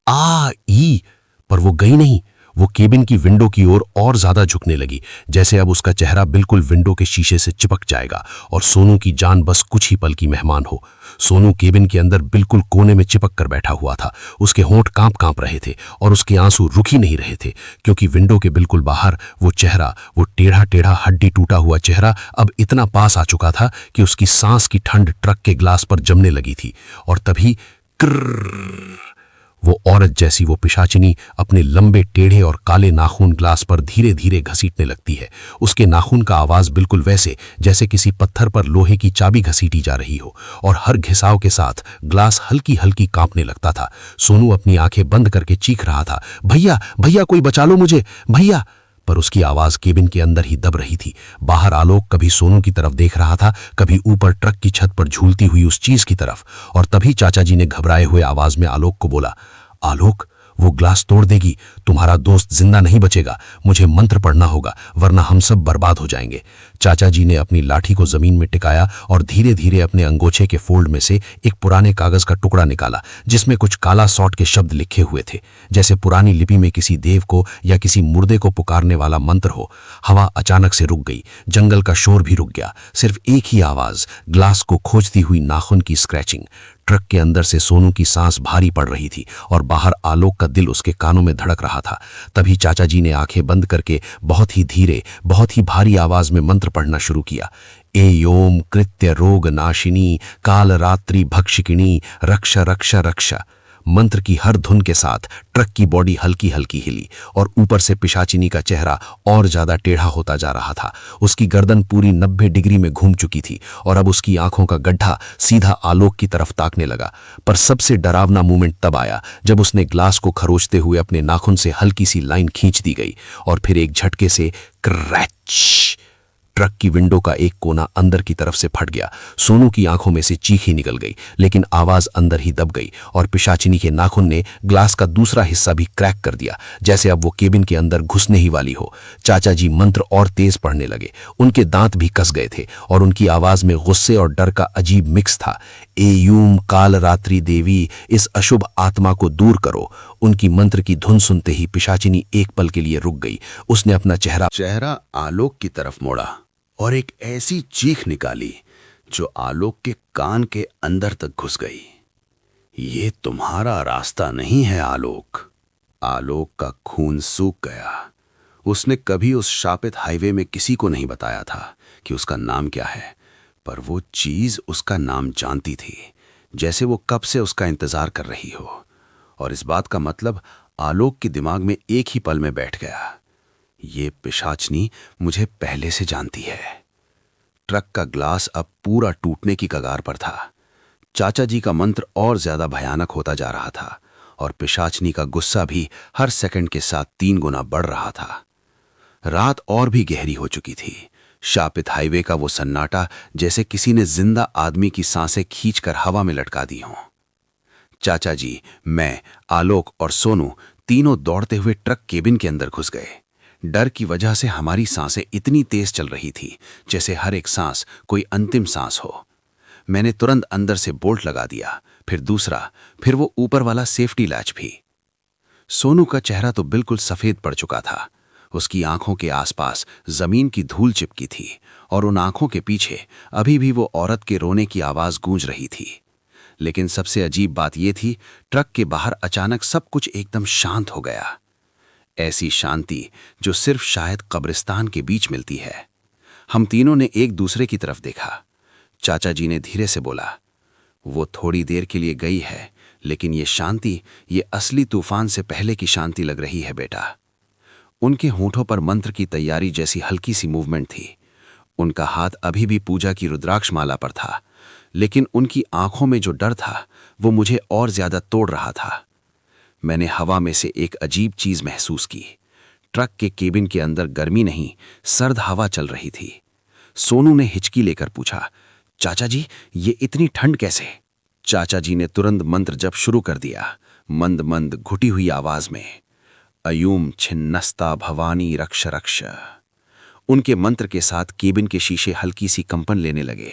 C: आ ई, पर वो गई नहीं। वो केबिन की विंडो की ओर और ज्यादा झुकने लगी, जैसे अब उसका चेहरा बिल्कुल विंडो के शीशे से चिपक जाएगा और सोनू की जान बस कुछ ही पल की मेहमान हो। सोनू केबिन के अंदर बिल्कुल कोने में चिपक कर बैठा हुआ था। उसके होंठ कांप रहे थे और उसके आंसू रुक ही नहीं रहे थे, क्योंकि विंडो के बिल्कुल बाहर वो चेहरा, वो टेढ़ा टेढ़ा हड्डी टूटा हुआ चेहरा अब इतना पास आ चुका था कि उसकी सांस की ठंड ट्रक के ग्लास पर जमने लगी थी। और तभी कृर्र, वो औरत जैसी वो पिशाचिनी अपने लंबे टेढ़े और काले नाखून ग्लास पर धीरे धीरे घसीटने लगती है। उसके नाखून का आवाज बिल्कुल वैसे जैसे किसी पत्थर पर लोहे की चाबी घसीटी जा रही हो और हर घिसाव के साथ ग्लास हल्की हल्की कांपने लगता था। सोनू अपनी आंखें बंद करके चीख रहा था, भैया भैया, कोई बचा लो मुझे, भैया! पर उसकी आवाज केबिन के अंदर ही दब रही थी। बाहर आलोक कभी सोनू की तरफ देख रहा था, कभी ऊपर ट्रक की छत पर झूलती हुई उस चीज की तरफ। और तभी चाचा जी ने घबराए हुए आवाज में आलोक को बोला, आलोक, वो ग्लास तोड़ देगी, तुम्हारा दोस्त जिंदा नहीं बचेगा। मुझे मंत्र पढ़ना होगा, वरना हम सब बर्बाद हो जाएंगे। चाचा जी ने अपनी लाठी को जमीन में टिकाया और धीरे धीरे अपने अंगोछे के फोल्ड में से एक पुराने कागज का टुकड़ा निकाला, जिसमें कुछ काला सॉट के शब्द लिखे हुए थे, जैसे पुरानी लिपि में किसी देव को या किसी मुर्दे को पुकारने वाला मंत्र हो। हवा अचानक से रुक गई, जंगल का शोर भी रुक गया। सिर्फ एक ही आवाज, ग्लास को खोजती हुई नाखून की स्क्रैचिंग। ट्रक के अंदर से सोनू की सांस भारी पड़ रही थी और बाहर आलोक का दिल उसके कानों में धड़क रहा था। तभी चाचा जी ने आंखें बंद करके बहुत ही धीरे, बहुत ही भारी आवाज में मंत्र पढ़ना शुरू किया। एयोम कृत्य रोग नाशिनी काल रात्रि भक्षिकिणी रक्ष रक्ष रक्ष। मंत्र की हर धुन के साथ ट्रक की बॉडी हल्की हल्की हिली और ऊपर से पिशाचिनी का चेहरा और ज्यादा टेढ़ा होता जा रहा था। उसकी गर्दन पूरी 90 डिग्री में घूम चुकी थी और अब उसकी आंखों का गड्ढा सीधा आलोक की तरफ ताकने लगा। पर सबसे डरावना मूवमेंट तब आया जब उसने ग्लास को खरोचते हुए अपने नाखून से हल्की सी लाइन खींच दी गई और फिर एक झटके से क्रैच,
D: ट्रक की विंडो का एक कोना अंदर की तरफ से फट गया। सोनू की आंखों में से चीख ही निकल गई, लेकिन आवाज अंदर ही दब गई और पिशाचिनी के नाखून ने ग्लास का दूसरा हिस्सा भी क्रैक कर दिया, जैसे अब वो केबिन के अंदर घुसने ही वाली हो। चाचा जी मंत्र और तेज पढ़ने लगे। उनके दांत भी कस गए थे और उनकी आवाज में गुस्से और डर का अजीब मिक्स था। एयूम काल रात्रि देवी, इस अशुभ आत्मा को दूर करो। उनकी मंत्र की धुन सुनते ही पिशाचिनी एक पल के लिए रुक गई। उसने अपना
B: चेहरा आलोक की तरफ मोड़ा और एक ऐसी चीख निकाली जो आलोक के कान के अंदर तक घुस गई। ये तुम्हारा रास्ता नहीं है आलोक। आलोक का खून सूख गया। उसने कभी उस शापित हाईवे में किसी को नहीं बताया था कि उसका नाम क्या है, पर वो चीज उसका नाम जानती थी, जैसे वो कब से उसका इंतजार कर रही हो। और इस बात का मतलब आलोक के दिमाग में एक ही पल में बैठ गया। ये पिशाचनी मुझे पहले से जानती है। ट्रक का ग्लास अब पूरा टूटने की कगार पर था। चाचा जी का मंत्र और ज्यादा भयानक होता जा रहा था और पिशाचनी का गुस्सा भी हर सेकंड के साथ 3 गुना बढ़ रहा था। रात और भी गहरी हो चुकी थी। शापित हाईवे का वो सन्नाटा जैसे किसी ने जिंदा आदमी की सांसें खींचकर हवा में लटका दी हों। चाचा जी, मैं, आलोक और सोनू तीनों दौड़ते हुए ट्रक केबिन के अंदर घुस गए। डर की वजह से हमारी सांसें इतनी तेज चल रही थी जैसे हर एक सांस कोई अंतिम सांस हो। मैंने तुरंत अंदर से बोल्ट लगा दिया, फिर दूसरा, फिर वो ऊपर वाला सेफ्टी लैच भी। सोनू का चेहरा तो बिल्कुल सफेद पड़ चुका था। उसकी आंखों के आसपास जमीन की धूल चिपकी थी और उन आंखों के पीछे अभी भी वो औरत के रोने की आवाज गूंज रही थी। लेकिन सबसे अजीब बात यह थी, ट्रक के बाहर अचानक सब कुछ एकदम शांत हो गया। ऐसी शांति जो सिर्फ शायद कब्रिस्तान के बीच मिलती है। हम तीनों ने एक दूसरे की तरफ देखा। चाचा जी ने धीरे से बोला, वो थोड़ी देर के लिए गई है, लेकिन ये शांति, ये असली तूफान से पहले की शांति लग रही है बेटा। उनके होठों पर मंत्र की तैयारी जैसी हल्की सी मूवमेंट थी। उनका हाथ अभी भी पूजा की रुद्राक्ष माला पर था, लेकिन उनकी आंखों में जो डर था वो मुझे और ज्यादा तोड़ रहा था। मैंने हवा में से एक अजीब चीज महसूस की। ट्रक के केबिन के अंदर गर्मी नहीं, सर्द हवा चल रही थी। सोनू ने हिचकी लेकर पूछा, चाचा जी, ये इतनी ठंड कैसे? चाचा जी ने तुरंत मंत्र जप शुरू कर दिया, मंद मंद घुटी हुई आवाज में, अयूम छिन्नस्ता भवानी रक्ष रक्ष। उनके मंत्र के साथ केबिन के शीशे हल्की सी कंपन लेने लगे,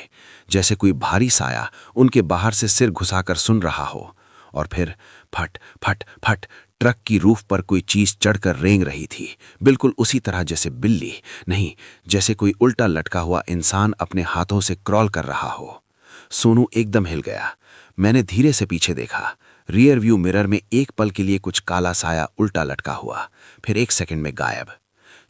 B: जैसे कोई भारी साया उनके बाहर से सिर घुसाकर सुन रहा हो। और फिर फट फट फट, ट्रक की रूफ पर कोई चीज चढ़कर रेंग रही थी, बिल्कुल उसी तरह जैसे बिल्ली नहीं, जैसे कोई उल्टा लटका हुआ इंसान अपने हाथों से क्रॉल कर रहा हो। सोनू एकदम हिल गया। मैंने धीरे से पीछे देखा। रियर व्यू मिरर में एक पल के लिए कुछ काला साया उल्टा लटका हुआ, फिर 1 सेकंड में गायब।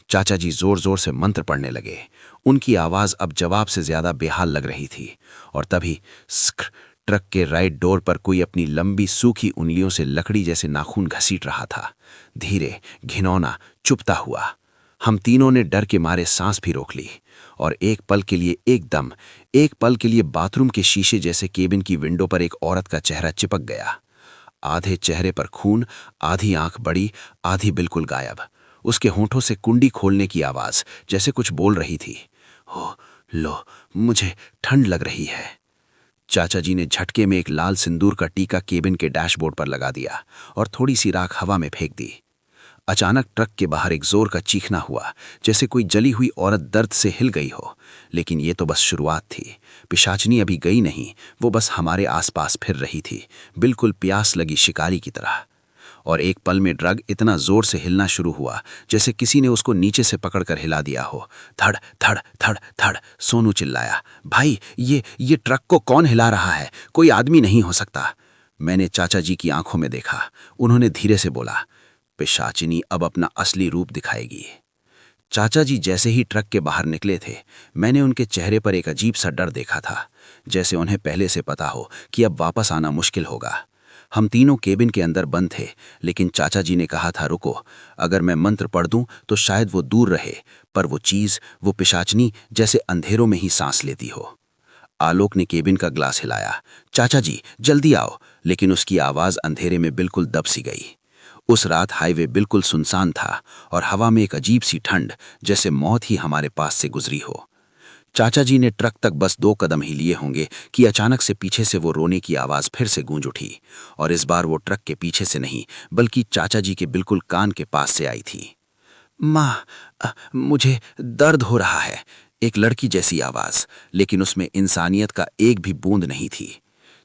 B: चाचा जी जोर जोर से मंत्र पढ़ने लगे। उनकी आवाज अब जवाब से ज्यादा बेहाल लग रही थी। और तभी स्क्र, ट्रक के राइट डोर पर कोई अपनी लंबी सूखी उंगलियों से लकड़ी जैसे नाखून घसीट रहा था, धीरे, घिनौना, चुपता हुआ। हम तीनों ने डर के मारे सांस भी रोक ली और एक पल के लिए बाथरूम के शीशे जैसे केबिन की विंडो पर एक औरत का चेहरा चिपक गया। आधे चेहरे पर खून, आधी आंख बड़ी, आधी बिल्कुल गायब। उसके होंठों से कुंडी खोलने की आवाज जैसे कुछ बोल रही थी। हो लो, मुझे ठंड लग रही है। चाचा जी ने झटके में एक लाल सिंदूर का टीका केबिन के डैशबोर्ड पर लगा दिया और थोड़ी सी राख हवा में फेंक दी। अचानक ट्रक के बाहर एक जोर का चीखना हुआ, जैसे कोई जली हुई औरत दर्द से हिल गई हो। लेकिन ये तो बस शुरुआत थी। पिशाचनी अभी गई नहीं, वो बस हमारे आसपास फिर रही थी, बिल्कुल प्यास लगी शिकारी की तरह। और एक पल में ड्रग इतना जोर से हिलना शुरू हुआ जैसे किसी ने उसको नीचे से पकड़कर हिला दिया हो। धड़ धड़ धड़ धड़, सोनू चिल्लाया, भाई ये ट्रक को कौन हिला रहा है? कोई आदमी नहीं हो सकता। मैंने चाचा जी की आंखों में देखा। उन्होंने धीरे से बोला, पिशाचिनी अब अपना असली रूप दिखाएगी। चाचा जी जैसे ही ट्रक के बाहर निकले थे, मैंने उनके चेहरे पर एक अजीब सा डर देखा था, जैसे उन्हें पहले से पता हो कि अब वापस आना मुश्किल होगा। हम तीनों केबिन के अंदर बंद थे, लेकिन चाचा जी ने कहा था, रुको, अगर मैं मंत्र पढ़ दूं तो शायद वो दूर रहे, पर वो चीज, वो पिशाचनी जैसे अंधेरों में ही सांस लेती हो। आलोक ने केबिन का ग्लास हिलाया, चाचा जी जल्दी आओ, लेकिन उसकी आवाज अंधेरे में बिल्कुल दब सी गई। उस रात हाईवे बिल्कुल सुनसान था और हवा में एक अजीब सी ठंड, जैसे मौत ही हमारे पास से गुजरी हो।
D: चाचा जी ने ट्रक तक बस 2 कदम ही लिए होंगे कि अचानक से पीछे से वो रोने की आवाज फिर से गूंज उठी, और इस बार वो ट्रक के पीछे से नहीं बल्कि चाचा जी के बिल्कुल कान के पास से आई थी। माँ, मुझे दर्द हो रहा है। एक लड़की जैसी आवाज, लेकिन उसमें इंसानियत का एक भी बूंद नहीं थी।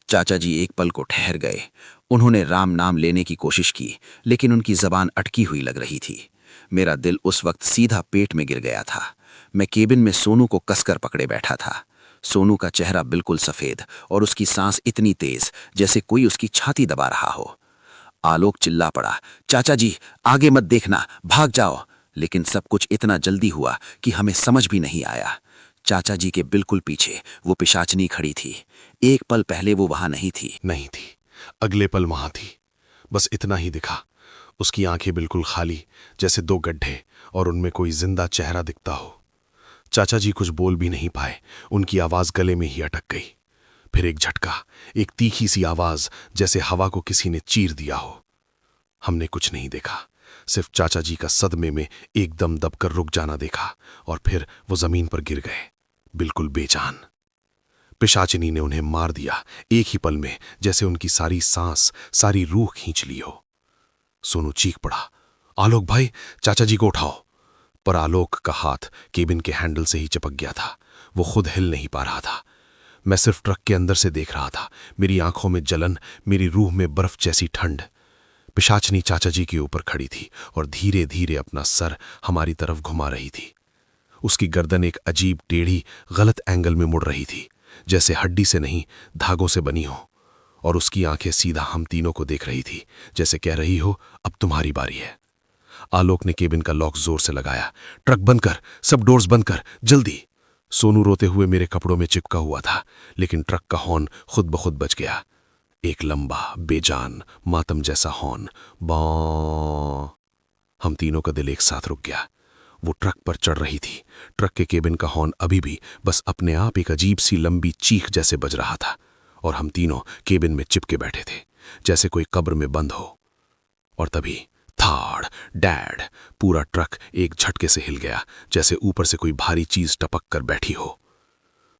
D: चाचा जी एक पल को ठहर गए। उन्होंने राम नाम लेने की कोशिश की, लेकिन उनकी जबान अटकी हुई लग रही थी। मेरा दिल उस वक्त सीधा पेट में गिर गया था। मैं केबिन में सोनू को कसकर पकड़े बैठा था। सोनू का चेहरा बिल्कुल सफेद और उसकी सांस इतनी तेज जैसे कोई उसकी छाती दबा रहा हो। आलोक चिल्ला पड़ा, चाचा जी आगे मत देखना, भाग जाओ। लेकिन सब कुछ इतना जल्दी हुआ कि हमें समझ भी नहीं आया। चाचा जी के बिल्कुल पीछे वो पिशाचनी खड़ी थी। एक पल पहले वो वहां नहीं थी।
B: नहीं थी, अगले पल वहां थी। बस इतना ही दिखा, उसकी आंखें बिल्कुल खाली, जैसे 2 गड्ढे, और उनमें कोई जिंदा चेहरा दिखता हो। चाचा जी कुछ बोल भी नहीं पाए, उनकी आवाज गले में ही अटक गई। फिर एक झटका, एक तीखी सी आवाज, जैसे हवा को किसी ने चीर दिया हो। हमने कुछ नहीं देखा, सिर्फ चाचा जी का सदमे में एकदम दबकर रुक जाना देखा, और फिर वो जमीन पर गिर गए, बिल्कुल बेजान। पिशाचिनी ने उन्हें मार दिया एक ही पल में, जैसे उनकी सारी सांस, सारी रूह खींच ली हो। सोनू चीख पड़ा, आलोक भाई, चाचा जी को उठाओ। पर आलोक का हाथ केबिन के हैंडल से ही चिपक गया था। वो खुद हिल नहीं पा रहा था। मैं सिर्फ ट्रक के अंदर से देख रहा था, मेरी आंखों में जलन, मेरी रूह में बर्फ जैसी ठंड। पिशाचनी चाचा जी के ऊपर खड़ी थी और धीरे धीरे अपना सर हमारी तरफ घुमा रही थी। उसकी गर्दन एक अजीब टेढ़ी, गलत एंगल में मुड़ रही थी, जैसे हड्डी से नहीं धागों से बनी हो। और उसकी आंखें सीधा हम तीनों को देख रही थी, जैसे कह रही हो, अब तुम्हारी बारी है। आलोक ने केबिन का लॉक जोर से लगाया। ट्रक बंद कर, सब डोर्स बंद कर, जल्दी। सोनू रोते हुए मेरे कपड़ों में चिपका हुआ था, लेकिन ट्रक का हॉर्न खुद ब खुद बज गया। एक लंबा, बेजान, मातम जैसा हॉर्न। बॉ। हम तीनों का दिल एक साथ रुक गया। वो ट्रक पर चढ़ रही थी। ट्रक के केबिन का हॉर्न अभी भी बस अपने आप एक अजीब सी लंबी चीख जैसे बज रहा था, और हम तीनों केबिन में चिपके बैठे थे, जैसे कोई कब्र में बंद हो। और तभी थाड़ डैड, पूरा ट्रक एक झटके से हिल गया, जैसे ऊपर से कोई भारी चीज टपक कर बैठी हो।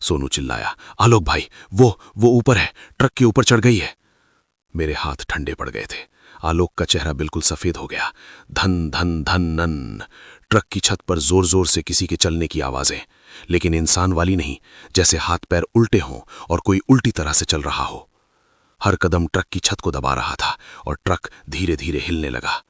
B: सोनू चिल्लाया, आलोक भाई, वो ऊपर है, ट्रक के ऊपर चढ़ गई है। मेरे हाथ ठंडे पड़ गए थे। आलोक का चेहरा बिल्कुल सफेद हो गया। धन धन धन नन। ट्रक की छत पर जोर जोर से किसी के चलने की आवाजें, लेकिन इंसान वाली नहीं, जैसे हाथ पैर उल्टे हों और कोई उल्टी तरह से चल रहा हो। हर कदम ट्रक की छत को दबा रहा था और ट्रक धीरे धीरे हिलने लगा।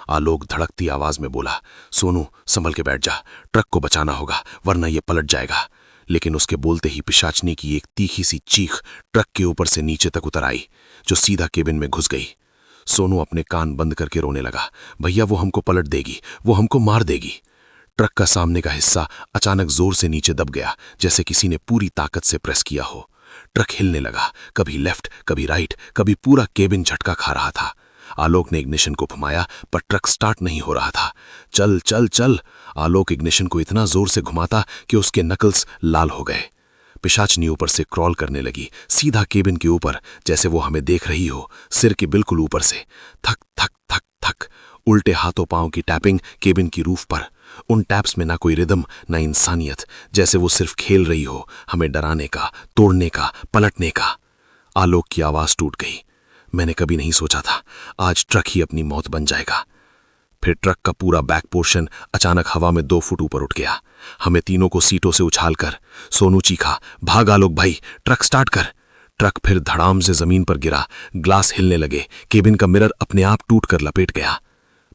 B: आलोक धड़कती आवाज में बोला, सोनू संभल के बैठ जा, ट्रक को बचाना होगा वरना ये पलट जाएगा। लेकिन उसके बोलते ही पिशाचनी की एक तीखी सी चीख ट्रक के ऊपर से नीचे तक उतर आई, जो सीधा केबिन में घुस गई। सोनू अपने कान बंद करके रोने लगा, भैया वो हमको पलट देगी, वो हमको मार देगी। ट्रक का सामने का हिस्सा अचानक जोर से नीचे दब गया, जैसे किसी ने पूरी ताकत से प्रेस किया हो। ट्रक हिलने लगा, कभी लेफ्ट, कभी राइट, कभी पूरा केबिन झटका खा रहा था। आलोक ने इग्निशन को घुमाया, पर ट्रक स्टार्ट नहीं हो रहा था। चल चल चल। आलोक इग्निशन को इतना जोर से घुमाता कि उसके नकल्स लाल हो गए। पिशाचनी ऊपर से क्रॉल करने लगी, सीधा केबिन के ऊपर, जैसे वो हमें देख रही हो, सिर के बिल्कुल ऊपर से। थक थक थक थक। उल्टे हाथों पांव की टैपिंग केबिन की रूफ पर। उन टैप्स में ना कोई रिदम, ना इंसानियत, जैसे वो सिर्फ खेल रही हो, हमें डराने का, तोड़ने का, पलटने का। आलोक की आवाज टूट गई। मैंने कभी नहीं सोचा था आज ट्रक ही अपनी मौत बन जाएगा। फिर ट्रक का पूरा बैक पोर्शन अचानक हवा में 2 फुट ऊपर उठ गया। हमें तीनों को सीटों से उछालकर सोनू चीखा, भाग आलोक भाई, ट्रक स्टार्ट कर। ट्रक फिर धड़ाम से जमीन पर गिरा, ग्लास हिलने लगे, केबिन का मिरर अपने आप टूट कर लपेट गया।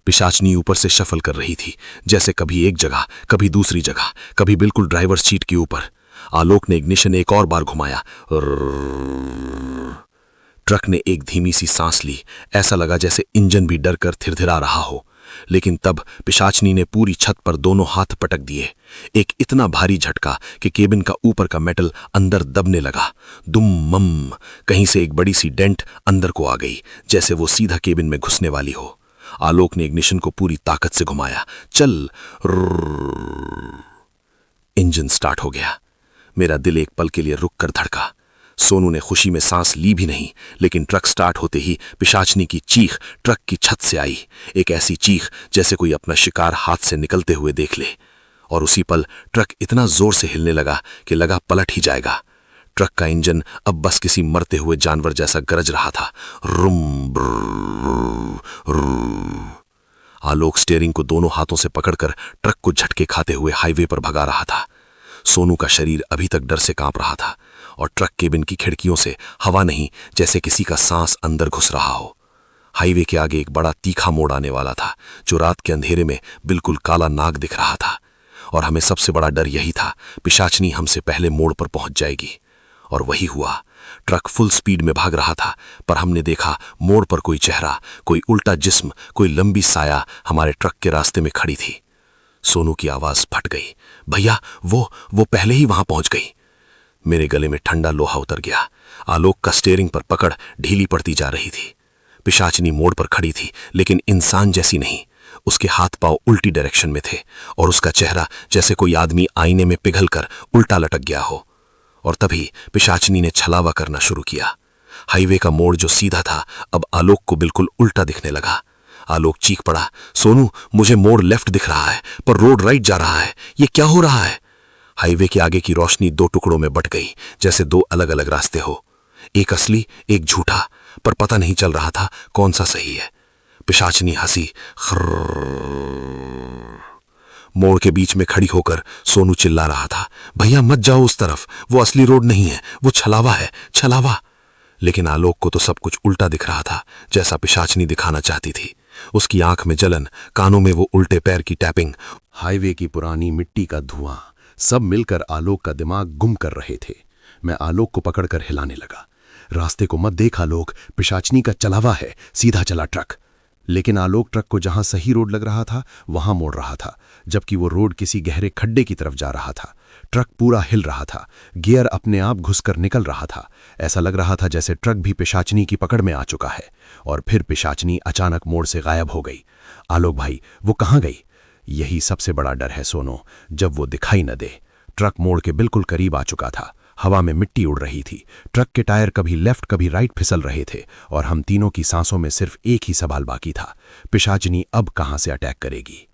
B: पिशाचनी ऊपर से शफल कर रही थी, जैसे कभी एक जगह, कभी दूसरी जगह, कभी बिल्कुल ड्राइवर सीट के ऊपर। आलोक ने इग्निशन एक और बार घुमाया। ट्रक ने एक धीमी सी सांस ली, ऐसा लगा जैसे इंजन भी डर कर थिरथिरा रहा हो। लेकिन तब पिशाचनी ने पूरी छत पर दोनों हाथ पटक दिए। एक इतना भारी झटका कि केबिन का ऊपर का मेटल अंदर दबने लगा। दुम मम। कहीं से एक बड़ी सी डेंट अंदर को आ गई, जैसे वो सीधा केबिन में घुसने वाली हो। आलोक ने इग्निशन को पूरी ताकत से घुमाया। चल। इंजन स्टार्ट हो गया। मेरा दिल एक पल के लिए रुक कर धड़का। सोनू ने खुशी में सांस ली भी नहीं, लेकिन ट्रक स्टार्ट होते ही पिशाचनी की चीख ट्रक की छत से आई। एक ऐसी चीख जैसे कोई अपना शिकार हाथ से निकलते हुए देख ले।
D: और उसी पल ट्रक इतना जोर से हिलने लगा कि लगा पलट ही जाएगा। ट्रक का इंजन अब बस किसी मरते हुए जानवर जैसा गरज रहा था। रुम ब्रर, रुम। आलोक स्टीयरिंग को दोनों हाथों से पकड़कर ट्रक को झटके खाते हुए हाईवे पर भगा रहा था। सोनू का शरीर अभी तक डर से कांप रहा था और ट्रक केबिन की खिड़कियों से हवा नहीं, जैसे किसी का सांस अंदर घुस रहा हो। हाईवे के आगे एक बड़ा तीखा मोड़ आने वाला था, जो रात के अंधेरे में बिल्कुल काला नाग दिख रहा था। और हमें सबसे बड़ा डर यही था, पिशाचनी हमसे पहले मोड़ पर पहुंच जाएगी। और वही हुआ। ट्रक फुल स्पीड में भाग रहा था, पर हमने देखा मोड़ पर कोई चेहरा, कोई उल्टा जिस्म, कोई लंबी साया हमारे ट्रक के रास्ते में खड़ी थी। सोनू की आवाज फट गई, भैया वो पहले ही वहां पहुंच गई। मेरे गले में ठंडा लोहा उतर गया। आलोक का स्टीयरिंग पर पकड़ ढीली पड़ती जा रही थी। पिशाचनी मोड़ पर खड़ी थी, लेकिन इंसान जैसी नहीं। उसके हाथ पांव उल्टी डायरेक्शन में थे और उसका चेहरा जैसे कोई आदमी आईने में पिघलकर उल्टा लटक गया हो। और तभी पिशाचनी ने छलावा करना शुरू किया। हाईवे का मोड़ जो सीधा था, अब आलोक को बिल्कुल उल्टा दिखने लगा। आलोक चीख पड़ा, सोनू, मुझे मोड़ लेफ्ट दिख रहा है, पर रोड राइट जा रहा है। ये क्या हो रहा है? हाईवे के आगे की रोशनी दो टुकड़ों में बट गई, जैसे दो अलग अलग रास्ते हो, एक असली, एक झूठा, पर पता नहीं चल रहा था कौन सा सही है। पिशाचनी हंसी, मोड़ के बीच में खड़ी होकर सोनू चिल्ला रहा था, भैया मत जाओ उस तरफ, वो असली रोड नहीं है, वो छलावा है, छलावा। लेकिन आलोक को तो सब कुछ उल्टा दिख रहा था, जैसा पिशाचनी दिखाना चाहती थी। उसकी आंख में जलन, कानों में वो उल्टे पैर की टैपिंग,
B: हाईवे की पुरानी मिट्टी का धुआं, सब मिलकर आलोक का दिमाग गुम कर रहे थे। मैं आलोक को पकड़कर हिलाने लगा। रास्ते को मत देख आलोक, पिशाचनी का चलावा है, सीधा चला ट्रक। लेकिन आलोक ट्रक को जहां सही रोड लग रहा था वहां मोड़ रहा था, जबकि वो रोड किसी गहरे खड्डे की तरफ जा रहा था। ट्रक पूरा हिल रहा था, गियर अपने आप घुसकर निकल रहा था। ऐसा लग रहा था जैसे ट्रक भी पिशाचनी की पकड़ में आ चुका है। और फिर पिशाचनी अचानक मोड़ से गायब हो गई। आलोक भाई, वो कहाँ गई? यही सबसे बड़ा डर है सोनू, जब वो दिखाई न दे। ट्रक मोड़ के बिल्कुल करीब आ चुका था। हवा में मिट्टी उड़ रही थी। ट्रक के टायर कभी लेफ्ट कभी राइट फिसल रहे थे और हम तीनों की सांसों में सिर्फ एक ही सवाल बाकी था, पिशाचनी अब कहां से अटैक करेगी?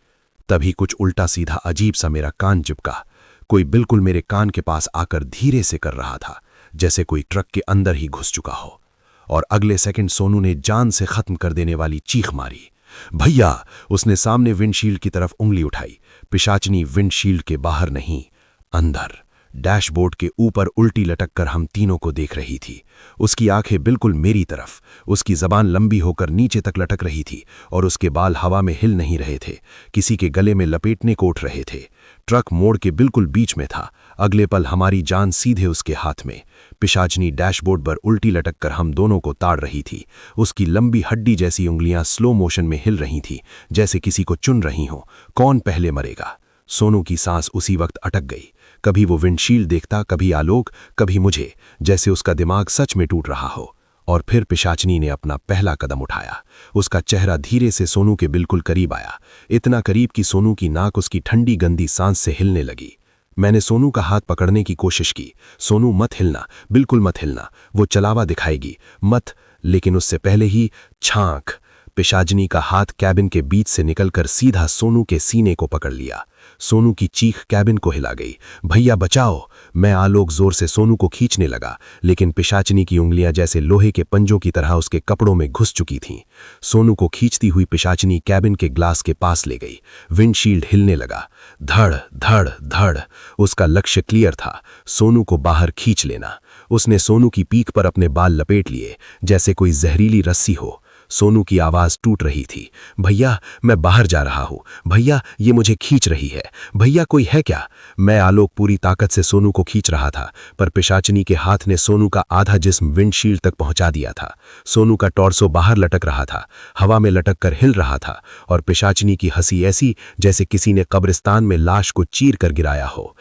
B: तभी कुछ उल्टा सीधा अजीब सा मेरा कान चिपका। कोई बिल्कुल मेरे कान के पास आकर धीरे से कर रहा था, जैसे कोई ट्रक के अंदर ही घुस चुका हो। और अगले सेकंड सोनू ने जान से खत्म कर देने वाली चीख मारी, भैया! उसने सामने विंडशील्ड की तरफ उंगली उठाई। पिशाचनी विंडशील्ड के बाहर नहीं, अंदर डैशबोर्ड के ऊपर उल्टी लटक कर हम तीनों को देख रही थी। उसकी आंखें बिल्कुल मेरी तरफ, उसकी जबान लंबी होकर नीचे तक लटक रही थी और उसके बाल हवा में हिल नहीं रहे थे, किसी के गले में लपेटने को उठ रहे थे। ट्रक मोड़ के बिल्कुल बीच में था। अगले पल हमारी जान सीधे उसके हाथ में। पिशाचनी डैशबोर्ड पर उल्टी लटक कर हम दोनों को ताड़ रही थी। उसकी लंबी हड्डी जैसी उंगलियां स्लो मोशन में हिल रही थी, जैसे किसी को चुन रही हों, कौन पहले मरेगा। सोनू की सांस उसी वक्त अटक गई। कभी वो विंडशील्ड देखता, कभी आलोक, कभी मुझे, जैसे उसका दिमाग सच में टूट रहा हो। और फिर पिशाचनी ने अपना पहला कदम उठाया। उसका चेहरा धीरे से सोनू के बिल्कुल करीब आया, इतना करीब कि सोनू की नाक उसकी ठंडी गंदी सांस से हिलने लगी। मैंने सोनू का हाथ पकड़ने की कोशिश की। सोनू, मत हिलना, बिल्कुल मत हिलना, वो चलावा दिखाएगी, मत। लेकिन उससे पहले ही छांक, पिशाचनी का हाथ कैबिन के बीच से निकलकर सीधा सोनू के सीने को पकड़ लिया। सोनू की चीख कैबिन को हिला गई, भैया बचाओ! मैं आलोक जोर से सोनू को खींचने लगा, लेकिन पिशाचनी की उंगलियां जैसे लोहे के पंजों की तरह उसके कपड़ों में घुस चुकी थीं। सोनू को खींचती हुई पिशाचनी कैबिन के ग्लास के पास ले गई। विंडशील्ड हिलने लगा, धड़ धड़ धड़। उसका लक्ष्य क्लियर था, सोनू को बाहर खींच लेना। उसने सोनू की पीठ पर अपने बाल लपेट लिए, जैसे कोई जहरीली रस्सी हो। सोनू की आवाज टूट रही थी, भैया मैं बाहर जा रहा हूं, भैया ये मुझे खींच रही है, भैया कोई है क्या? मैं आलोक पूरी ताकत से सोनू को खींच रहा था, पर पिशाचनी के हाथ ने सोनू का आधा जिस्म विंडशील्ड तक पहुंचा दिया था। सोनू का टॉर्सो बाहर लटक रहा था, हवा में लटक कर हिल रहा था, और पिशाचनी की हंसी ऐसी जैसे किसी ने कब्रिस्तान में लाश को चीर कर गिराया हो।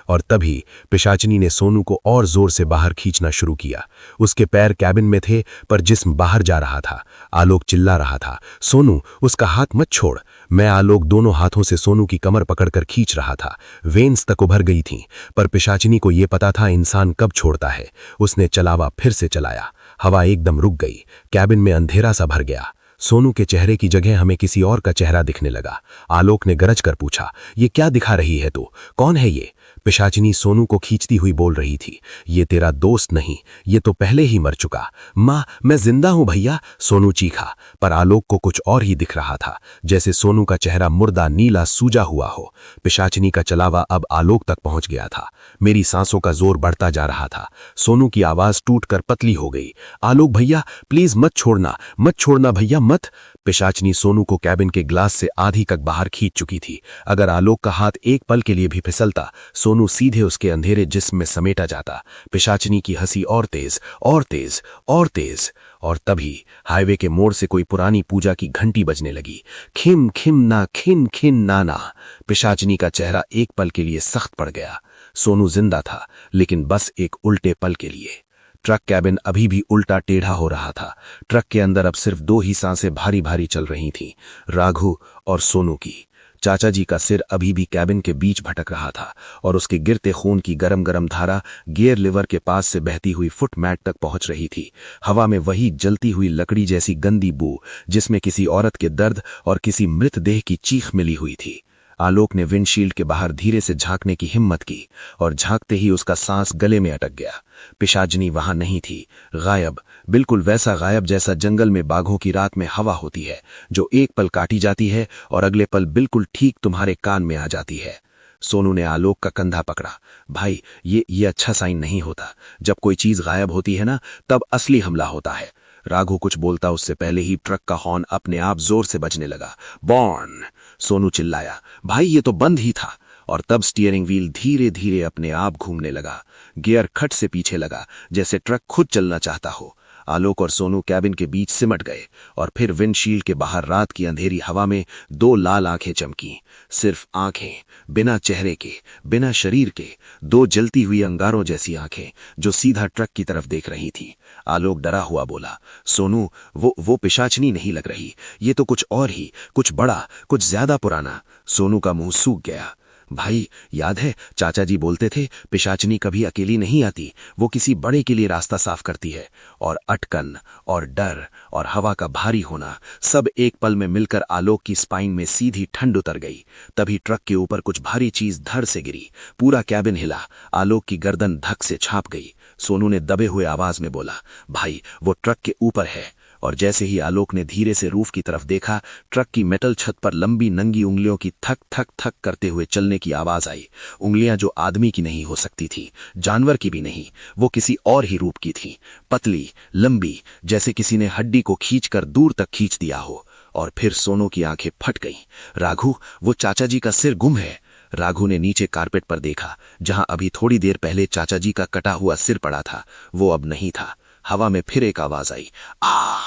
B: और तभी पिशाचनी ने सोनू को और जोर से बाहर खींचना शुरू किया। उसके पैर कैबिन में थे, पर जिस्म बाहर जा रहा था। आलोक चिल्ला रहा था, सोनू उसका हाथ मत छोड़। मैं आलोक दोनों हाथों से सोनू की कमर पकड़कर खींच रहा था। वेन्स तक उभर गई थीं, पर पिशाचनी को यह पता था इंसान कब छोड़ता है। उसने चलावा फिर से चलाया। हवा एकदम रुक गई, कैबिन में अंधेरा सा भर गया।
D: सोनू के चेहरे की जगह हमें किसी और का चेहरा दिखने लगा। आलोक ने गरज कर पूछा, ये क्या दिखा रही है तू? कौन है ये? पिशाचिनी सोनू को खींचती हुई बोल रही थी, ये तेरा दोस्त नहीं, ये तो पहले ही मर चुका। माँ, मैं जिंदा हूं भैया, सोनू चीखा। पर आलोक को कुछ और ही दिख रहा था, जैसे सोनू का चेहरा मुर्दा नीला सूजा हुआ हो। पिशाचिनी का चलावा अब आलोक तक पहुंच गया था। मेरी सांसों का जोर बढ़ता जा रहा था। सोनू की आवाज टूटकर पतली हो गई। आलोक भैया, प्लीज मत छोड़ना भैया, मत। पिशाचिनी सोनू को कैबिन के ग्लास से आधी तक बाहर खींच चुकी थी। अगर आलोक का हाथ एक पल के लिए भी फिसलता, सोनू सीधे उसके अंधेरे जिस्म में समेटा जाता। पिशाचिनी की हंसी और तेज और तेज और तेज, और तभी हाईवे के मोड़ से कोई पुरानी पूजा की घंटी बजने लगी। खिम खिम ना खिन खिन ना। पिशाचिनी का चेहरा एक पल के लिए सख्त पड़ गया। सोनू जिंदा था, लेकिन बस एक उल्टे पल के लिए। ट्रक कैबिन अभी भी उल्टा टेढ़ा हो रहा था। ट्रक के अंदर अब सिर्फ दो ही सांसें भारी भारी चल रही थीं, राघु और सोनू की। चाचा जी का सिर अभी भी कैबिन के बीच भटक रहा था और उसके गिरते खून की गरम गरम धारा गियर लिवर के पास से बहती हुई फुट मैट तक पहुंच रही थी। हवा में वही जलती हुई लकड़ी जैसी गंदी बू, जिसमें किसी औरत के दर्द और किसी मृतदेह की चीख मिली हुई थी। आलोक ने विंडशील्ड के बाहर धीरे से झांकने की हिम्मत की और झांकते ही उसका सांस गले में अटक गया। पिशाचिनी वहां नहीं थी, गायब, बिल्कुल वैसा गायब जैसा जंगल में बाघों की रात में हवा होती है, जो एक पल काटी जाती है और अगले पल बिल्कुल ठीक तुम्हारे कान में आ जाती है। सोनू ने आलोक का कंधा पकड़ा। भाई, ये अच्छा साइन नहीं होता। जब कोई चीज गायब होती है ना, तब असली हमला होता है। राघु कुछ बोलता उससे पहले ही ट्रक का हॉर्न अपने आप जोर से बजने लगा। बॉर्न! सोनू चिल्लाया। भाई, ये तो बंद ही था। और तब स्टीयरिंग व्हील धीरे धीरे अपने आप घूमने लगा। गियर खट से पीछे लगा, जैसे ट्रक खुद चलना चाहता हो। आलोक और सोनू कैबिन के बीच सिमट गए और फिर विंडशील्ड के बाहर रात की अंधेरी हवा में दो लाल आंखें चमकीं। सिर्फ आंखें, बिना चेहरे के, बिना शरीर के, दो जलती हुई अंगारों जैसी आंखें जो सीधा ट्रक की तरफ देख रही थी। आलोक डरा हुआ बोला, सोनू, वो पिशाचिनी नहीं लग रही, ये तो कुछ और ही, कुछ बड़ा, कुछ ज्यादा पुराना। सोनू का मुंह सूख गया। भाई, याद है चाचा जी बोलते थे, पिशाचिनी कभी अकेली नहीं आती, वो किसी बड़े के लिए रास्ता साफ करती है। और अटकन और डर और हवा का भारी होना सब एक पल में मिलकर आलोक की स्पाइन में सीधी ठंड उतर गई। तभी ट्रक के ऊपर कुछ भारी चीज धड़ से गिरी। पूरा कैबिन हिला। आलोक की गर्दन धक से छाप गई। सोनू ने दबे हुए आवाज में बोला, भाई, वो ट्रक के ऊपर है। और जैसे ही आलोक ने धीरे से रूफ की तरफ देखा, ट्रक की मेटल छत पर लंबी नंगी उंगलियों की थक थक थक करते हुए चलने की आवाज आई। उंगलियां जो आदमी की नहीं हो सकती थी, जानवर की भी नहीं, वो किसी और ही रूप की थी। पतली, लंबी, जैसे किसी ने हड्डी को खींचकर दूर तक खींच दिया हो। और फिर सोनू की आंखें फट गईं। राघु, वो चाचा जी का सिर गुम है। राघु ने नीचे कारपेट पर देखा, जहां अभी थोड़ी देर पहले चाचा जी का कटा हुआ सिर पड़ा था, वो अब नहीं था। हवा में फिर एक आवाज आई, आ!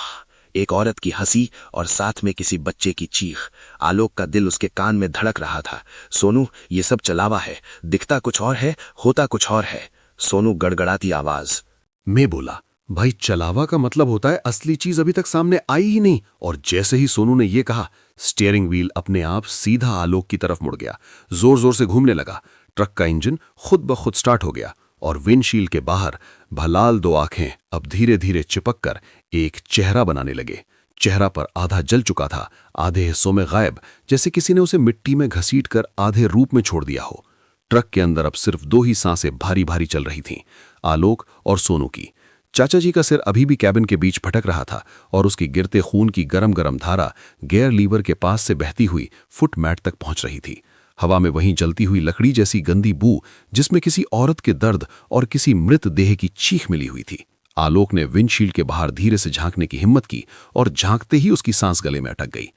D: एक औरत की हंसी और साथ में किसी बच्चे की चीख। आलोक का दिल उसके कान में धड़क रहा था। सोनू, ये सब चलावा है, दिखता कुछ और है, होता कुछ और है। सोनू गड़गड़ाती आवाज।
B: मैं बोला, भाई, चलावा का मतलब होता है असली चीज अभी तक सामने आई ही नहीं। और जैसे ही सोनू ने यह कहा, स्टीयरिंग व्हील अपने आप सीधा आलोक की तरफ मुड़ गया, जोर जोर से घूमने लगा। ट्रक का इंजन खुद ब खुद स्टार्ट हो गया और विंडशील्ड के बाहर भलाल दो आंखें अब धीरे धीरे चिपककर एक चेहरा बनाने लगे। चेहरा पर आधा जल चुका था, आधे हिस्सों में गायब, जैसे किसी ने उसे मिट्टी में घसीटकर आधे रूप में छोड़ दिया हो। ट्रक के अंदर अब सिर्फ दो ही सांसें भारी भारी चल रही थीं, आलोक और सोनू की। चाचा जी का सिर अभी भी कैबिन के बीच भटक रहा था और उसकी गिरते खून की गरम गरम धारा गियर लीवर के पास से बहती हुई फुट मैट तक पहुंच रही थी। हवा में वहीं जलती हुई लकड़ी जैसी गंदी बू, जिसमें किसी औरत के दर्द और किसी मृत देह की चीख मिली हुई थी। आलोक ने विंडशील्ड के बाहर धीरे से झांकने की हिम्मत की और झांकते ही उसकी सांस गले में अटक गई।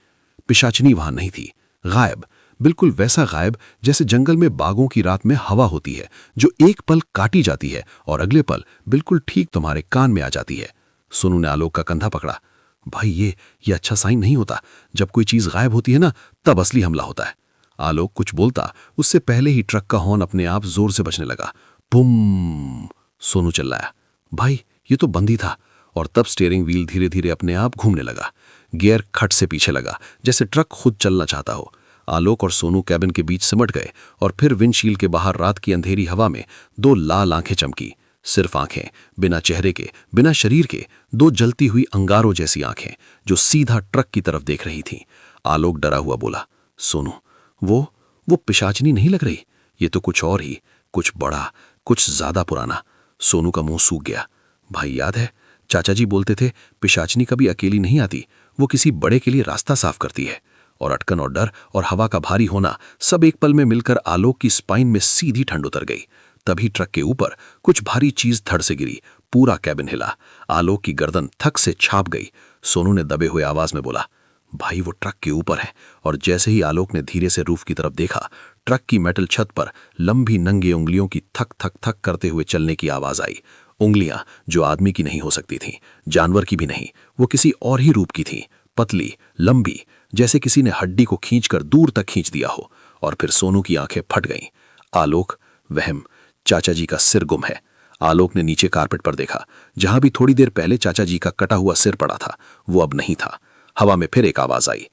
B: पिशाचिनी वहां नहीं थी, गायब, बिल्कुल वैसा गायब जैसे जंगल में बाघों की रात में हवा होती है, जो एक पल काटी जाती है और अगले पल बिल्कुल ठीक तुम्हारे कान में आ जाती है। सोनू ने आलोक का कंधा पकड़ा। भाई, ये अच्छा साइन नहीं होता। जब कोई चीज गायब होती है ना, तब असली हमला होता है। आलोक कुछ बोलता उससे पहले ही ट्रक का हॉर्न अपने आप जोर से बजने लगा। बुम! सोनू चिल्लाया। भाई, ये तो बंद ही था। और तब स्टीयरिंग व्हील धीरे धीरे अपने आप घूमने लगा। गियर खट से पीछे लगा, जैसे ट्रक खुद चलना चाहता हो। आलोक और सोनू कैबिन के बीच सिमट गए और फिर विंडशील्ड के बाहर रात की अंधेरी हवा में दो लाल आंखें चमकी।
D: सिर्फ आंखें, बिना चेहरे के, बिना शरीर के, दो जलती हुई अंगारों जैसी आंखें जो सीधा ट्रक की तरफ देख रही थीं। आलोक डरा हुआ बोला, सोनू, वो पिशाचनी नहीं लग रही, ये तो कुछ और ही, कुछ बड़ा, कुछ ज्यादा पुराना। सोनू का मुंह सूख गया। भाई याद है, चाचा जी बोलते थे पिशाचनी कभी अकेली नहीं आती, वो किसी बड़े के लिए रास्ता साफ करती है। और अटकन और डर और हवा का भारी होना सब एक पल में मिलकर आलोक की स्पाइन में सीधी ठंड उतर गई। तभी ट्रक के ऊपर कुछ भारी चीज धड़ से गिरी, पूरा कैबिन हिला, आलोक की गर्दन थक से छाप गई। सोनू ने दबे हुए आवाज में बोला, भाई वो ट्रक के ऊपर है। और जैसे ही आलोक ने धीरे से रूफ की तरफ देखा, ट्रक की मेटल छत पर लंबी नंगी उंगलियों की थक थक थक करते हुए चलने की आवाज आई। उंगलियां जो आदमी की नहीं हो सकती थीं, जानवर की भी नहीं, वो किसी और ही रूप की थीं, पतली, लंबी, जैसे किसी ने हड्डी को खींचकर दूर तक खींच दिया हो। और फिर सोनू की आंखें फट गईं। आलोक, वहम, चाचा जी का सिर गुम है। आलोक ने नीचे कारपेट पर देखा, जहां भी थोड़ी देर पहले चाचा जी का कटा हुआ सिर पड़ा था, वो अब नहीं था। हवा में फिर एक आवाज आई,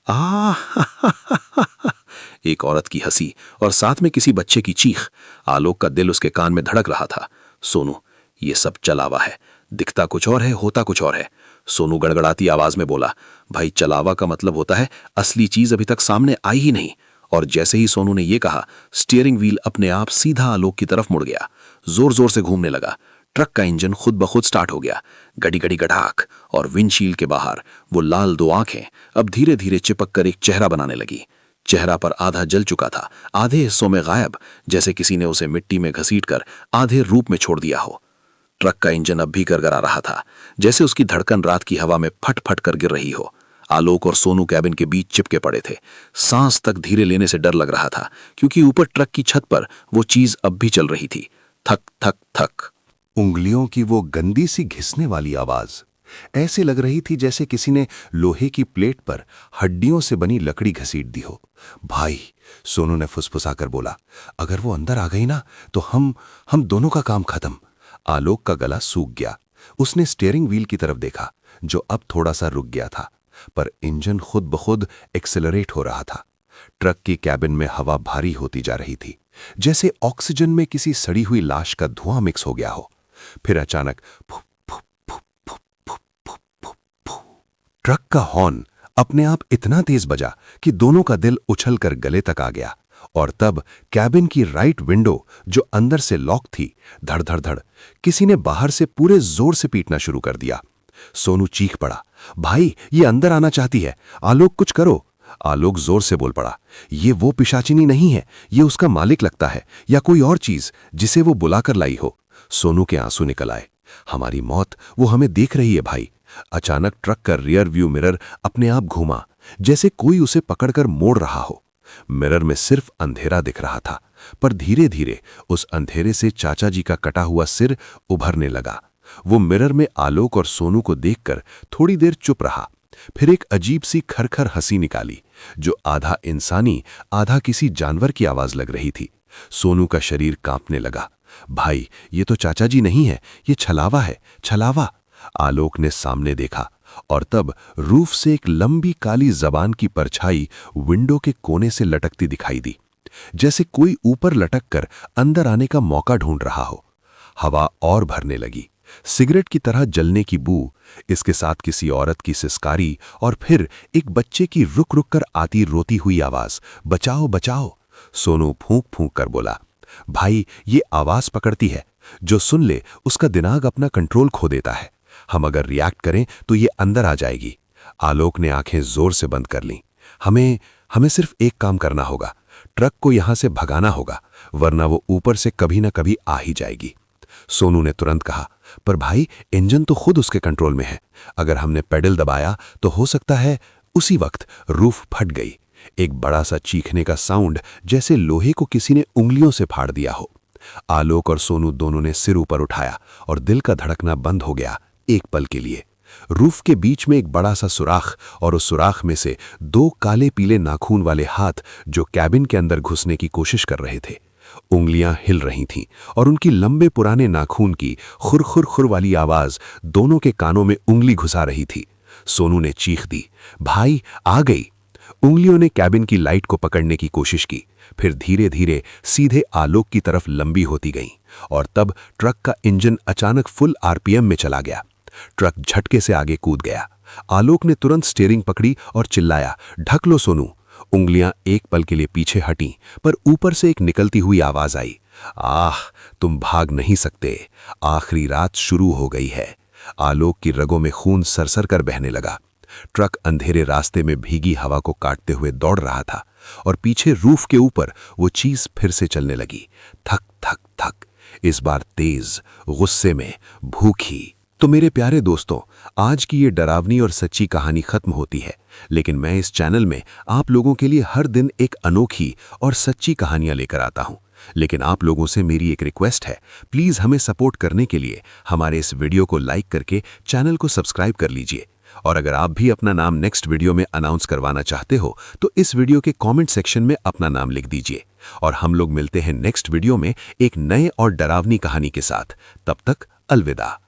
D: आ एक औरत की हंसी और साथ में किसी बच्चे की चीख। आलोक का दिल उसके कान में धड़क रहा था। सोनू, ये सब चलावा है, दिखता कुछ और है, होता कुछ और है। सोनू गड़गड़ाती आवाज में बोला, भाई चलावा का मतलब होता है असली चीज अभी तक सामने आई ही नहीं। और जैसे ही सोनू ने यह कहा, स्टीयरिंग व्हील अपने आप सीधा आलोक की तरफ मुड़ गया, जोर जोर से घूमने लगा। ट्रक का इंजन खुद ब खुद स्टार्ट हो गया, गड़ी गड़ी गड़ाक, और विंडशील्ड के बाहर वो लाल दो आंखें अब धीरे धीरे चिपक कर एक चेहरा बनाने लगी। चेहरा पर आधा जल चुका था, आधे हिस्सों में गायब, जैसे किसी ने उसे मिट्टी में घसीटकर आधे रूप में छोड़ दिया हो। ट्रक का इंजन अब भी गरगरा रहा था, जैसे उसकी धड़कन रात की हवा में फट फट कर गिर रही हो। आलोक और सोनू कैबिन के बीच चिपके पड़े थे। सांस तक धीरे लेने से डर लग रहा था, क्योंकि ऊपर ट्रक की छत पर वो चीज अब भी चल रही थी, थक थक थक।
B: उंगलियों की वो गंदी सी घिसने वाली आवाज ऐसे लग रही थी जैसे किसी ने लोहे की प्लेट पर हड्डियों से बनी लकड़ी घसीट दी हो। भाई, सोनू ने फुसफुसाकर बोला, अगर वो अंदर आ गई ना तो हम दोनों का काम खत्म। आलोक का गला सूख गया। उसने स्टीयरिंग व्हील की तरफ देखा, जो अब थोड़ा सा रुक गया था, पर इंजन खुद ब खुद एक्सेलरेट हो रहा था। ट्रक की कैबिन में हवा भारी होती जा रही थी, जैसे ऑक्सीजन में किसी सड़ी हुई लाश का धुआं मिक्स हो गया हो। फिर अचानक ट्रक का हॉर्न अपने आप इतना तेज बजा कि दोनों का दिल उछलकर गले तक आ गया। और तब कैबिन की राइट विंडो, जो अंदर से लॉक थी, धड़ धड़ धड़ किसी ने बाहर से पूरे जोर से पीटना शुरू कर दिया। सोनू चीख पड़ा, भाई ये अंदर आना चाहती है, आलोक कुछ करो। आलोक जोर से बोल पड़ा, ये वो पिशाचिनी नहीं है, ये उसका मालिक लगता है, या कोई और चीज जिसे वो बुलाकर लाई हो। सोनू के आंसू निकल आए। हमारी मौत वो हमें देख रही है भाई। अचानक ट्रक का रियर व्यू मिरर अपने आप घूमा, जैसे कोई उसे पकड़कर मोड़ रहा हो। मिरर में सिर्फ अंधेरा दिख रहा था, पर धीरे धीरे उस अंधेरे से चाचा जी का कटा हुआ सिर उभरने लगा। वो मिरर में आलोक और सोनू को देखकर थोड़ी देर चुप रहा, फिर एक अजीब सी खरखर हंसी निकाली, जो आधा इंसानी आधा किसी जानवर की आवाज लग रही थी। सोनू का शरीर कांपने लगा। भाई, ये तो चाचा जी नहीं है, ये छलावा है, छलावा। आलोक ने सामने देखा, और तब रूफ से एक लंबी काली जबान की परछाई विंडो के कोने से लटकती दिखाई दी, जैसे कोई ऊपर लटक कर अंदर आने का मौका ढूंढ रहा हो। हवा और भरने लगी, सिगरेट की तरह जलने की बू, इसके साथ किसी औरत की सिसकारी, और फिर एक बच्चे की रुक रुक कर आती रोती हुई आवाज, बचाओ बचाओ। सोनू फूंक फूंक कर बोला, भाई ये आवाज पकड़ती है, जो सुन ले उसका दिमाग अपना कंट्रोल खो देता है। हम अगर रिएक्ट करें तो ये अंदर आ जाएगी। आलोक ने आंखें जोर से बंद कर लीं। हमें सिर्फ एक काम करना होगा, ट्रक को यहां से भगाना होगा, वरना वो ऊपर से कभी ना कभी आ ही जाएगी। सोनू ने तुरंत कहा, पर भाई इंजन तो खुद उसके कंट्रोल में है, अगर हमने पेडल दबाया तो हो सकता है। उसी वक्त रूफ फट गई। एक बड़ा सा चीखने का साउंड, जैसे लोहे को किसी ने उंगलियों से फाड़ दिया हो। आलोक और सोनू दोनों ने सिर ऊपर उठाया और दिल का धड़कना बंद हो गया एक पल के लिए। रूफ के बीच में एक बड़ा सा सुराख, और उस सुराख में से दो काले पीले नाखून वाले हाथ जो कैबिन के अंदर घुसने की कोशिश कर रहे थे। उंगलियां हिल रही थीं, और उनकी लंबे पुराने नाखून की खुर खुर खुर वाली आवाज दोनों के कानों में उंगली घुसा रही थी। सोनू ने चीख दी, भाई आ गई। उंगलियों ने कैबिन की लाइट को पकड़ने की कोशिश की, फिर धीरे धीरे सीधे आलोक की तरफ लंबी होती गईं और तब ट्रक का इंजन अचानक फुल आरपीएम में चला गया। ट्रक झटके से आगे कूद गया। आलोक ने तुरंत स्टीयरिंग पकड़ी और चिल्लाया, ढक लो सोनू। उंगलियां एक पल के लिए पीछे हटीं, पर ऊपर से एक निकलती हुई आवाज आई, आह, तुम भाग नहीं सकते, आखिरी रात शुरू हो गई है। आलोक की रगों में खून सरसर कर बहने लगा। ट्रक अंधेरे रास्ते में भीगी हवा को काटते हुए दौड़ रहा था और पीछे रूफ के ऊपर वो चीज फिर से चलने लगी, थक थक थक, इस बार तेज, गुस्से में, भूखी। तो मेरे प्यारे दोस्तों, आज की ये डरावनी और सच्ची कहानी खत्म होती है, लेकिन मैं इस चैनल में आप लोगों के लिए हर दिन एक अनोखी और सच्ची कहानियां लेकर आता हूं। लेकिन आप लोगों से मेरी एक रिक्वेस्ट है, प्लीज हमें सपोर्ट करने के लिए हमारे इस वीडियो को लाइक करके चैनल को सब्सक्राइब कर लीजिए। और अगर आप भी अपना नाम नेक्स्ट वीडियो में अनाउंस करवाना चाहते हो तो इस वीडियो के कमेंट सेक्शन में अपना नाम लिख दीजिए। और हम लोग मिलते हैं नेक्स्ट वीडियो में एक नए और डरावनी कहानी के साथ। तब तक अलविदा।